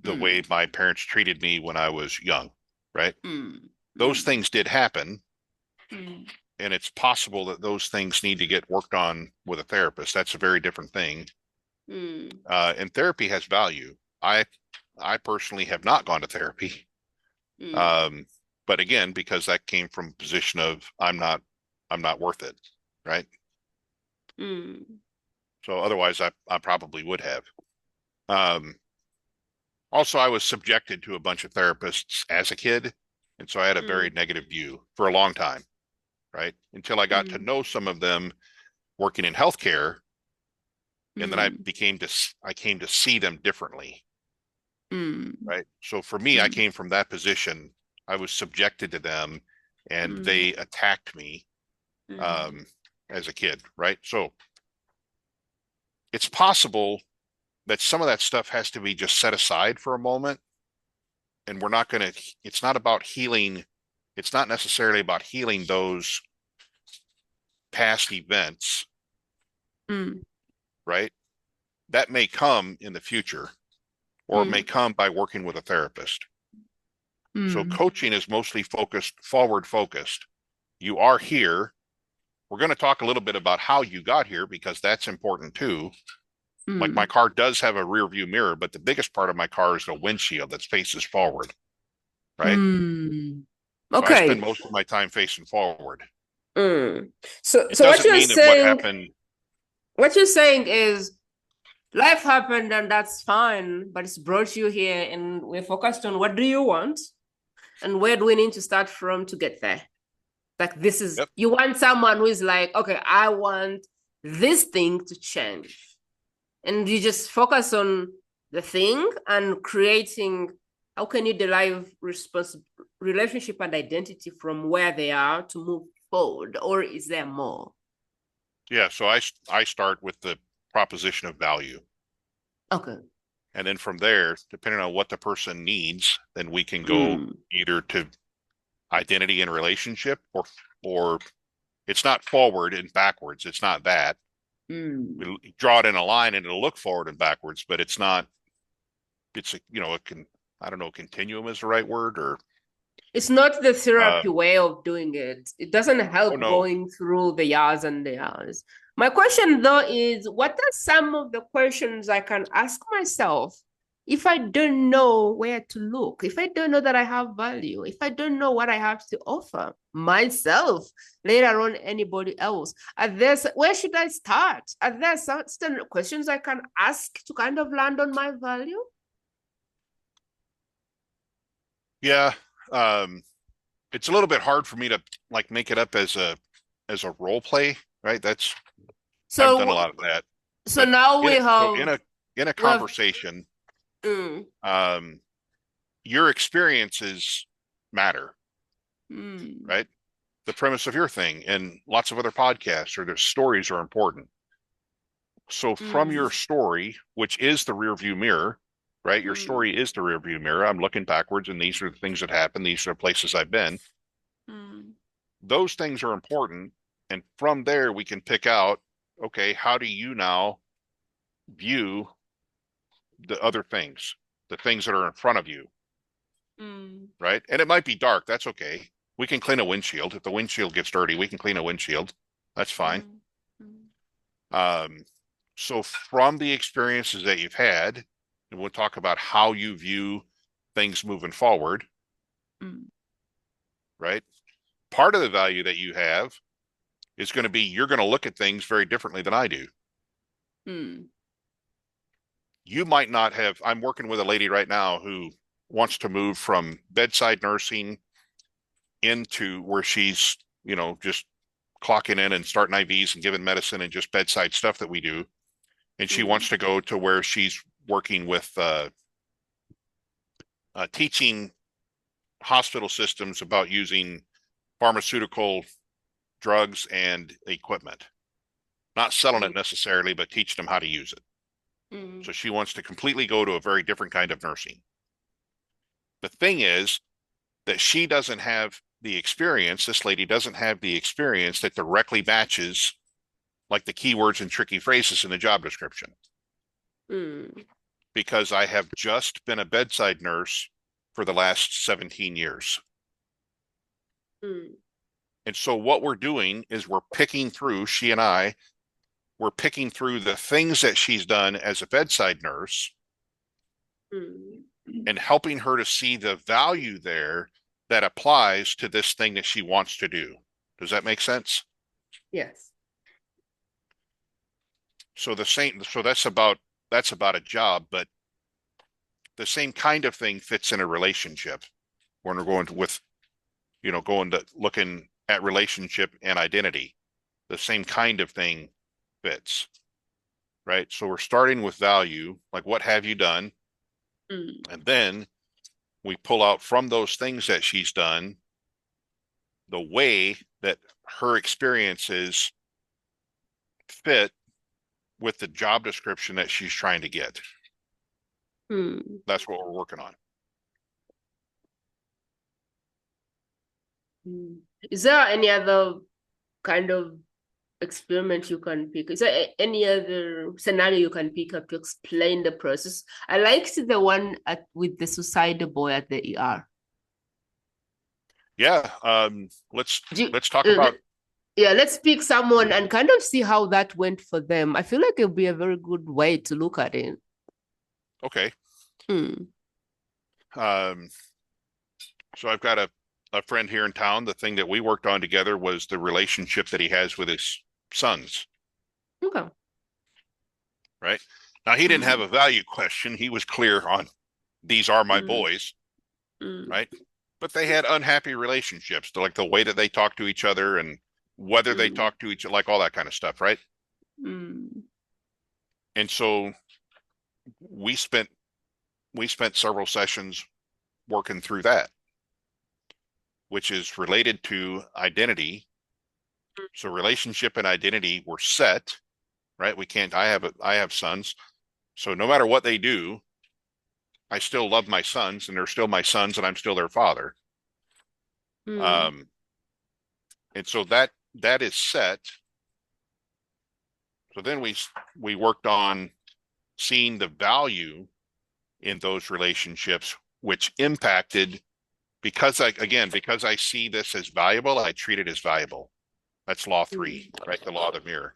the way my parents treated me when I was young, right? Those things did happen, and it's possible that those things need to get worked on with a therapist. That's a very different thing. And therapy has value. I personally have not gone to therapy. But again, because that came from a position of I'm not worth it, right? So otherwise I probably would have. Also, I was subjected to a bunch of therapists as a kid, and so I had a very negative view for a long time, right? Until I got to know some of them working in healthcare, and then I came to see them differently, right? So for me, I came from that position. I was subjected to them, and Mm. they attacked me Mm. as a kid, right? So it's possible that some of that stuff has to be just set aside for a moment, and we're not going to, it's not about healing. It's not necessarily about healing those past events, Mm. right? That may come in the future, or it may Mm. come by working with a therapist. So Mm. coaching is mostly focused, forward focused. You are here. We're going to talk a little bit about how you got here because that's important too. Like my Mm. car does have a rear view mirror, but the biggest part of my car is the windshield that faces forward, right? Mm. So I spend Okay. most of my time facing forward. Mm. So, It so what doesn't you're mean that what saying, happened, what you're saying is life happened and that's fine, but it's brought you here, and we're focused on what do you want and where do we need to start from to get there. Like this is yep, you want someone who is like, okay, I want this thing to change. And you just focus on the thing and creating how can you derive relationship and identity from where they are to move forward, or is there more? yeah. So I start with the proposition of value, Okay. and then from there, depending on what the person needs, then we can go Mm. either to identity and relationship, or it's not forward and backwards. It's not that. Mm. We draw it in a line and it'll look forward and backwards, but it's not. It's a, it can, I don't know, continuum is the right word, or It's not the uh, therapy way of doing it. It doesn't oh help no, going through the years and the years. My question though is, what are some of the questions I can ask myself if I don't know where to look, if I don't know that I have value, if I don't know what I have to offer myself, later on anybody else? Where should I start? Are there certain questions I can ask to kind of land on my value? yeah. Um, it's a little bit hard for me to like make it up as a role play, right? That's I've done a So lot of that, so but now we so have in a we have conversation, mm, um, your experiences matter, mm, right? The premise of your thing and lots of other podcasts or their stories are important. So from mm, your story, which is the rear view mirror, right? Your mm, story is the rear view mirror. I'm looking backwards and these are the things that happen. These are the places I've been. mm, Those things are important. And from there, we can pick out, okay, how do you now view the other things, the things that are in front of you, mm, right? And it might be dark. That's okay. We can clean a windshield. If the windshield gets dirty, we can clean a windshield. That's fine. mm, mm, Um, so from the experiences that you've had, and we'll talk about how you view things moving forward, mm, right? Part of the value that you have is going to be you're going to look at things very differently than I do. mm, You might not have, I'm working with a lady right now who wants to move from bedside nursing into where she's, just clocking in and starting IVs and giving medicine and just bedside stuff that we do. And she mm, wants to go to where she's working with teaching hospital systems about using pharmaceutical drugs and equipment, not selling mm, it necessarily, but teaching them how to use it. mm, So she wants to completely go to a very different kind of nursing. The thing is that she doesn't have the experience. This lady doesn't have the experience that directly matches like the keywords and tricky phrases in the job description mm, because I have just been a bedside nurse for the last 17 years. mm, And so what we're doing is we're picking through, she and I, we're picking through the things that she's done as a bedside nurse mm. and helping her to see the value there that applies to this thing that she wants to do. Does that make sense? Yes. So that's about a job, but the same kind of thing fits in a relationship when we're going to with, going to looking at relationship and identity. The same kind of thing fits, right? So we're starting with value, like what have you done? Mm, And then we pull out from those things that she's done the way that her experiences fit with the job description that she's trying to get. That's what we're working on. Is there any other kind of experiment you can pick? Is there any other scenario you can pick up to explain the process? I liked the one with the suicidal boy at the ER. Yeah, let's talk about. Yeah, let's pick someone and kind of see how that went for them. I feel like it'll be a very good way to look at it. Okay. So I've got a friend here in town. The thing that we worked on together was the relationship that he has with his sons. Okay. Right. Now, he didn't have a value question. He was clear on these are my boys. Right. But they had unhappy relationships, like the way that they talk to each other and whether they talk to each other, like all that kind of stuff. Right. And so we spent several sessions working through that, which is related to identity. So relationship and identity were set, right? We can't, I have sons. So no matter what they do, I still love my sons and they're still my sons and I'm still their father. And so that is set. So then we worked on seeing the value in those relationships, which impacted, because I see this as valuable, I treat it as valuable. That's law 3, right? The law of the mirror.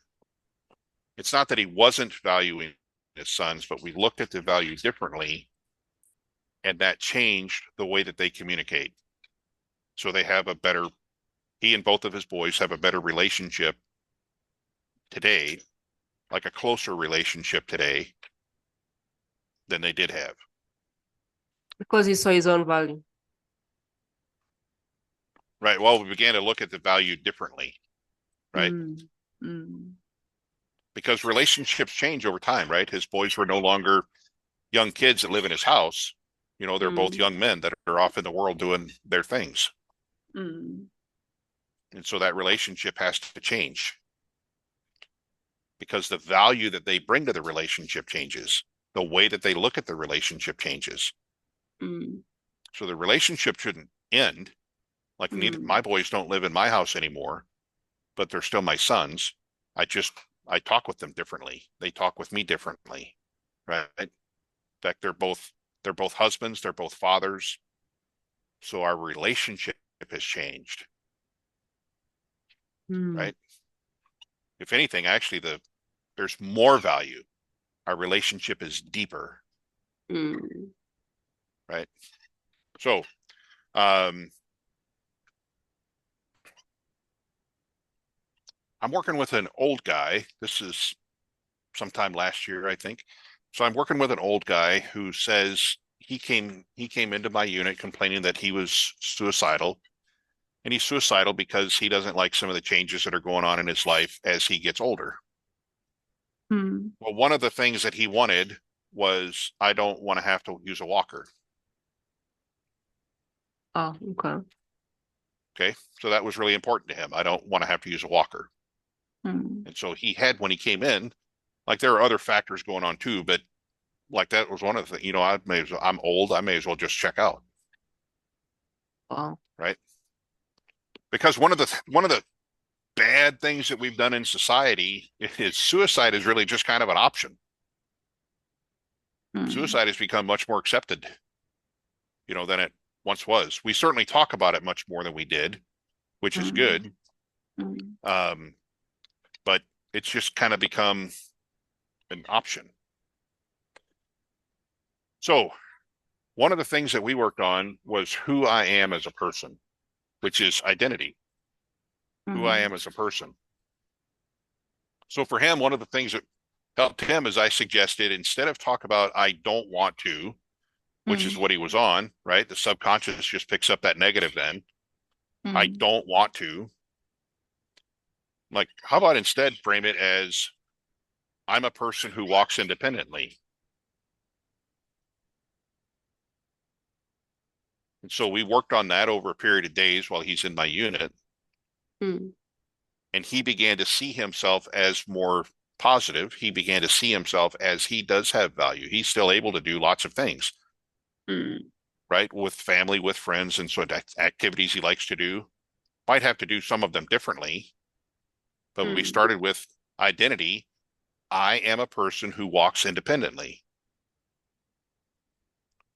It's not that he wasn't valuing his sons, but we looked at the value differently, and that changed the way that they communicate. So they have he and both of his boys have a better relationship today, like a closer relationship today than they did have. Because he saw his own value. Right. Well, we began to look at the value differently, right? Because relationships change over time, right? His boys were no longer young kids that live in his house. You know, they're both young men that are off in the world doing their things. And so that relationship has to change because the value that they bring to the relationship changes. The way that they look at the relationship changes. So the relationship shouldn't end. Like neither my boys don't live in my house anymore, but they're still my sons. I talk with them differently. They talk with me differently, right? In fact, they're both husbands. They're both fathers. So our relationship has changed, right? If anything, actually, there's more value. Our relationship is deeper, right? So, I'm working with an old guy. This is sometime last year, I think. So I'm working with an old guy who says he came into my unit complaining that he was suicidal. And he's suicidal because he doesn't like some of the changes that are going on in his life as he gets older. Well, one of the things that he wanted was, I don't want to have to use a walker. Oh, okay. Okay. So that was really important to him. I don't want to have to use a walker. And so he had, when he came in, like there are other factors going on too, but like that was one of the things, you know, I'm old. I may as well just check out. Wow. Right. Because one of the bad things that we've done in society is suicide is really just kind of an option. Suicide has become much more accepted, you know, than it once was. We certainly talk about it much more than we did, which is good. But it's just kind of become an option. So one of the things that we worked on was who I am as a person, which is identity, who I am as a person. So for him, one of the things that helped him is I suggested, instead of talk about I don't want to, which is what he was on, right? The subconscious just picks up that negative then. I don't want to. Like, how about instead frame it as I'm a person who walks independently. And so we worked on that over a period of days while he's in my unit. Mm. And he began to see himself as more positive. He began to see himself as he does have value. He's still able to do lots of things, Mm. right? With family, with friends, and so activities he likes to do. Might have to do some of them differently, but we Mm. started with identity. I am a person who walks independently.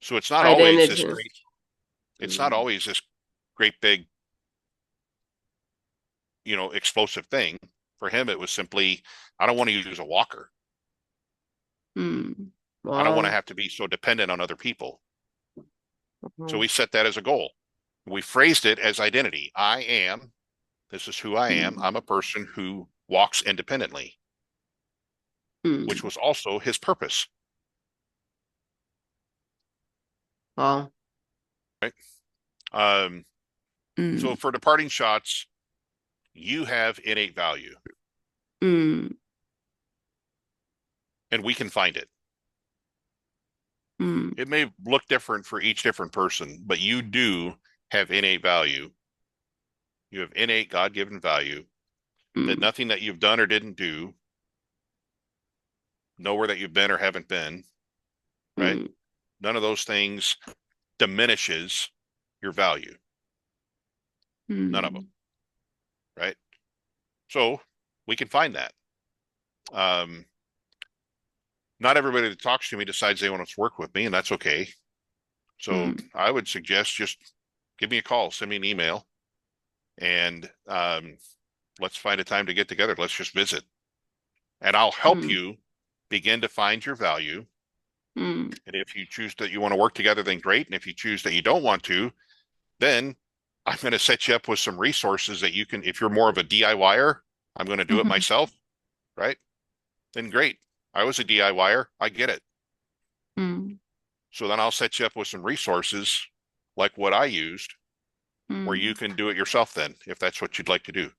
So it's not always this Identity. great, it's not Mm. always this great big, explosive thing. For him, it was simply, I don't want to use a walker. Mm. I don't want to Wow. have to be so dependent on other people. So Mhm. we set that as a goal. We phrased it as identity. This is who I am. Mm. I'm a person who walks independently, which Mm. was also his purpose, Wow. right? Um, so Mm. for departing shots, you have innate value Mm. and we can find it. Mm. It may look different for each different person, but you do have innate value. You have innate God given value that Mm. nothing that you've done or didn't do, nowhere that you've been or haven't been, right? Mm. None of those things diminishes your value. None of them, Mm. right? So we can find that. Um, Not everybody that talks to me decides they want to work with me, and that's okay. So Mm. I would suggest just give me a call, send me an email, and let's find a time to get together. Let's just visit, and I'll help Mm. you begin to find your value. Mm. And if you choose that you want to work together, then great. And if you choose that you don't want to, then I'm going to set you up with some resources that you can, if you're more of a DIYer, I'm going to do it Mhm. myself, right? Then great. I was a DIYer. I get it. Mm. So then I'll set you up with some resources like what I used where you Mm. can do it yourself then, if that's what you'd like to do.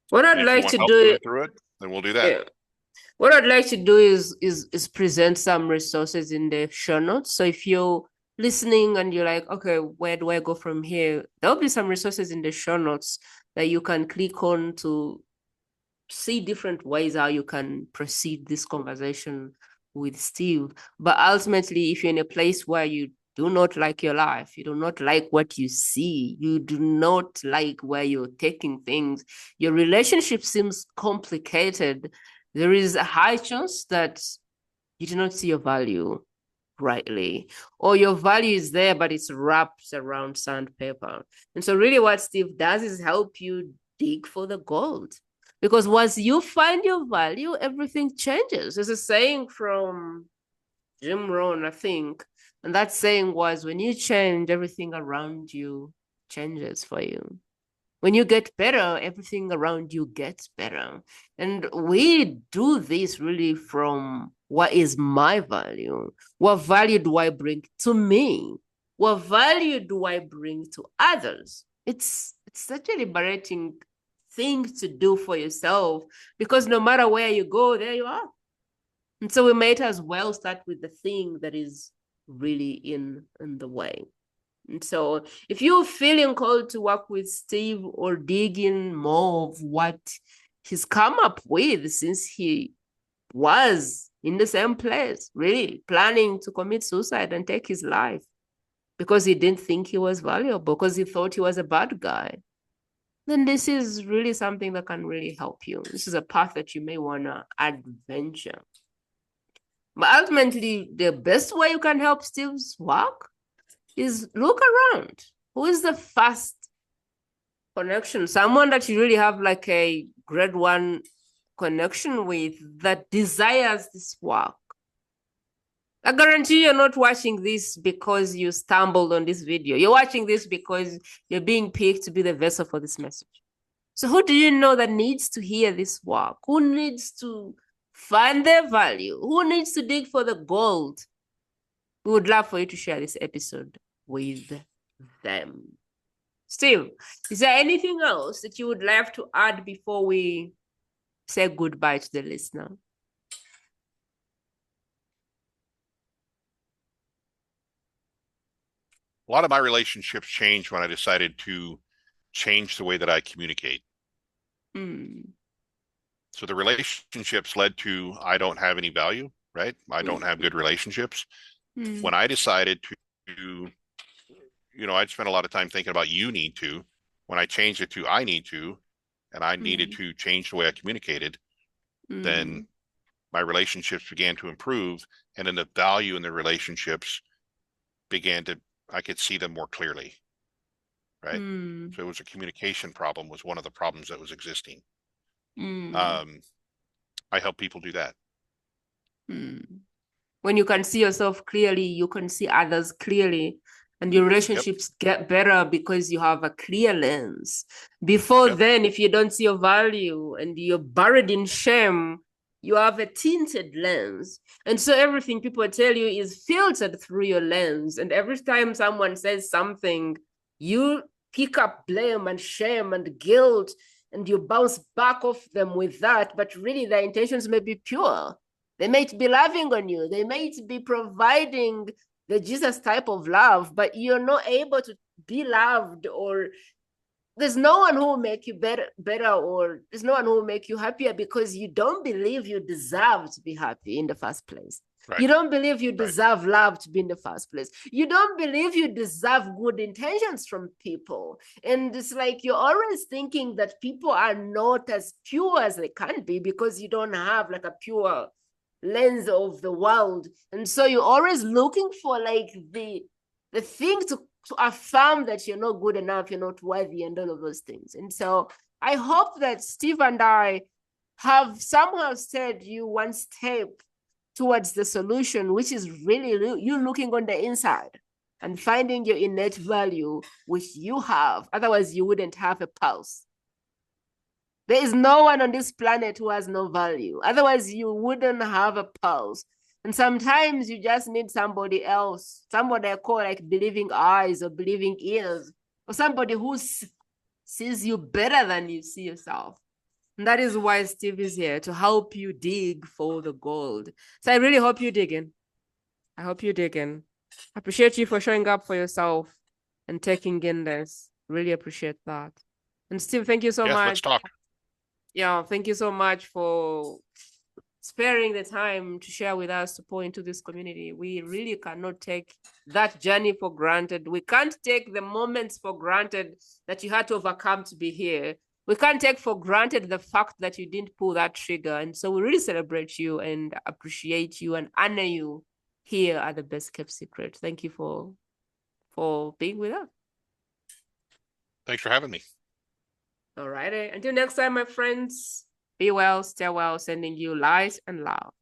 What And I'd if you like want to help do, going through it, then we'll do that. yeah. What I'd like to do is present some resources in the show notes. So if you're listening and you're like, okay, where do I go from here? There'll be some resources in the show notes that you can click on to see different ways how you can proceed this conversation with Steve. But ultimately, if you're in a place where you do not like your life, you do not like what you see, you do not like where you're taking things, your relationship seems complicated, there is a high chance that you do not see your value rightly, or your value is there, but it's wrapped around sandpaper. And so, really, what Steve does is help you dig for the gold. Because once you find your value, everything changes. There's a saying from Jim Rohn, I think. And that saying was when you change, everything around you changes for you. When you get better, everything around you gets better. And we do this really from what is my value? What value do I bring to me? What value do I bring to others? It's such a liberating thing to do for yourself because no matter where you go, there you are. And so we might as well start with the thing that is really in the way. And so if you're feeling called to work with Steve or dig in more of what he's come up with since he was in the same place, really planning to commit suicide and take his life because he didn't think he was valuable, because he thought he was a bad guy, then this is really something that can really help you. This is a path that you may want to adventure. But ultimately, the best way you can help Steve's work is look around. Who is the first connection? Someone that you really have like a grade one connection with that desires this work. I guarantee you're not watching this because you stumbled on this video. You're watching this because you're being picked to be the vessel for this message. So who do you know that needs to hear this work? Who needs to find their value? Who needs to dig for the gold? We would love for you to share this episode with them. Steve, is there anything else that you would like to add before we say goodbye to the listener? A lot of my relationships changed when I decided to changed the way that I communicate. Mm. So the relationships led to I don't have any value, right? I don't have good Mm. relationships. Mm. When I decided to, I'd spent a lot of time thinking about you need to. When I changed it to I need to, and I needed Mm. to change the way I communicated, then Mm. my relationships began to improve. And then the value in the relationships I could see them more clearly, right? Mm. So it was a communication problem was one of the problems that was existing. Mm. Um, I help people do that. Mm. When you can see yourself clearly, you can see others clearly, and your Yep. relationships get better because you have a clear lens. Before Yep. then, if you don't see your value and you're buried in shame, you have a tinted lens. And so everything people tell you is filtered through your lens. And every time someone says something, you pick up blame and shame and guilt, and you bounce back off them with that. But really, their intentions may be pure. They might be loving on you. They might be providing the Jesus type of love, but you're not able to be loved, or there's no one who will make you better, or there's no one who will make you happier because you don't believe you deserve to be happy in the first place. Right. You don't believe you Right. deserve love to be in the first place. You don't believe you deserve good intentions from people. And it's like you're always thinking that people are not as pure as they can be because you don't have like a pure lens of the world. And so you're always looking for like the thing to affirm that you're not good enough, you're not worthy, and all of those things. And so I hope that Steve and I have somehow steered you one step towards the solution, which is really you looking on the inside and finding your innate value, which you have. Otherwise, you wouldn't have a pulse. There is no one on this planet who has no value. Otherwise, you wouldn't have a pulse. And sometimes you just need somebody else, somebody I call like believing eyes or believing ears, or somebody who sees you better than you see yourself. And that is why Steve is here to help you dig for the gold. So I really hope you dig in. I hope you dig in. I appreciate you for showing up for yourself and taking in this. Really appreciate that. And Steve, thank you so Yes. much. Let's talk. Yeah, thank you so much for sparing the time to share with us, to pour into this community. We really cannot take that journey for granted. We can't take the moments for granted that you had to overcome to be here. We can't take for granted the fact that you didn't pull that trigger. And so we really celebrate you and appreciate you and honor you here at the Best Kept Secret. Thank you for being with us. Thanks for having me. All righty. Until next time, my friends, be well, stay well, sending you light and love.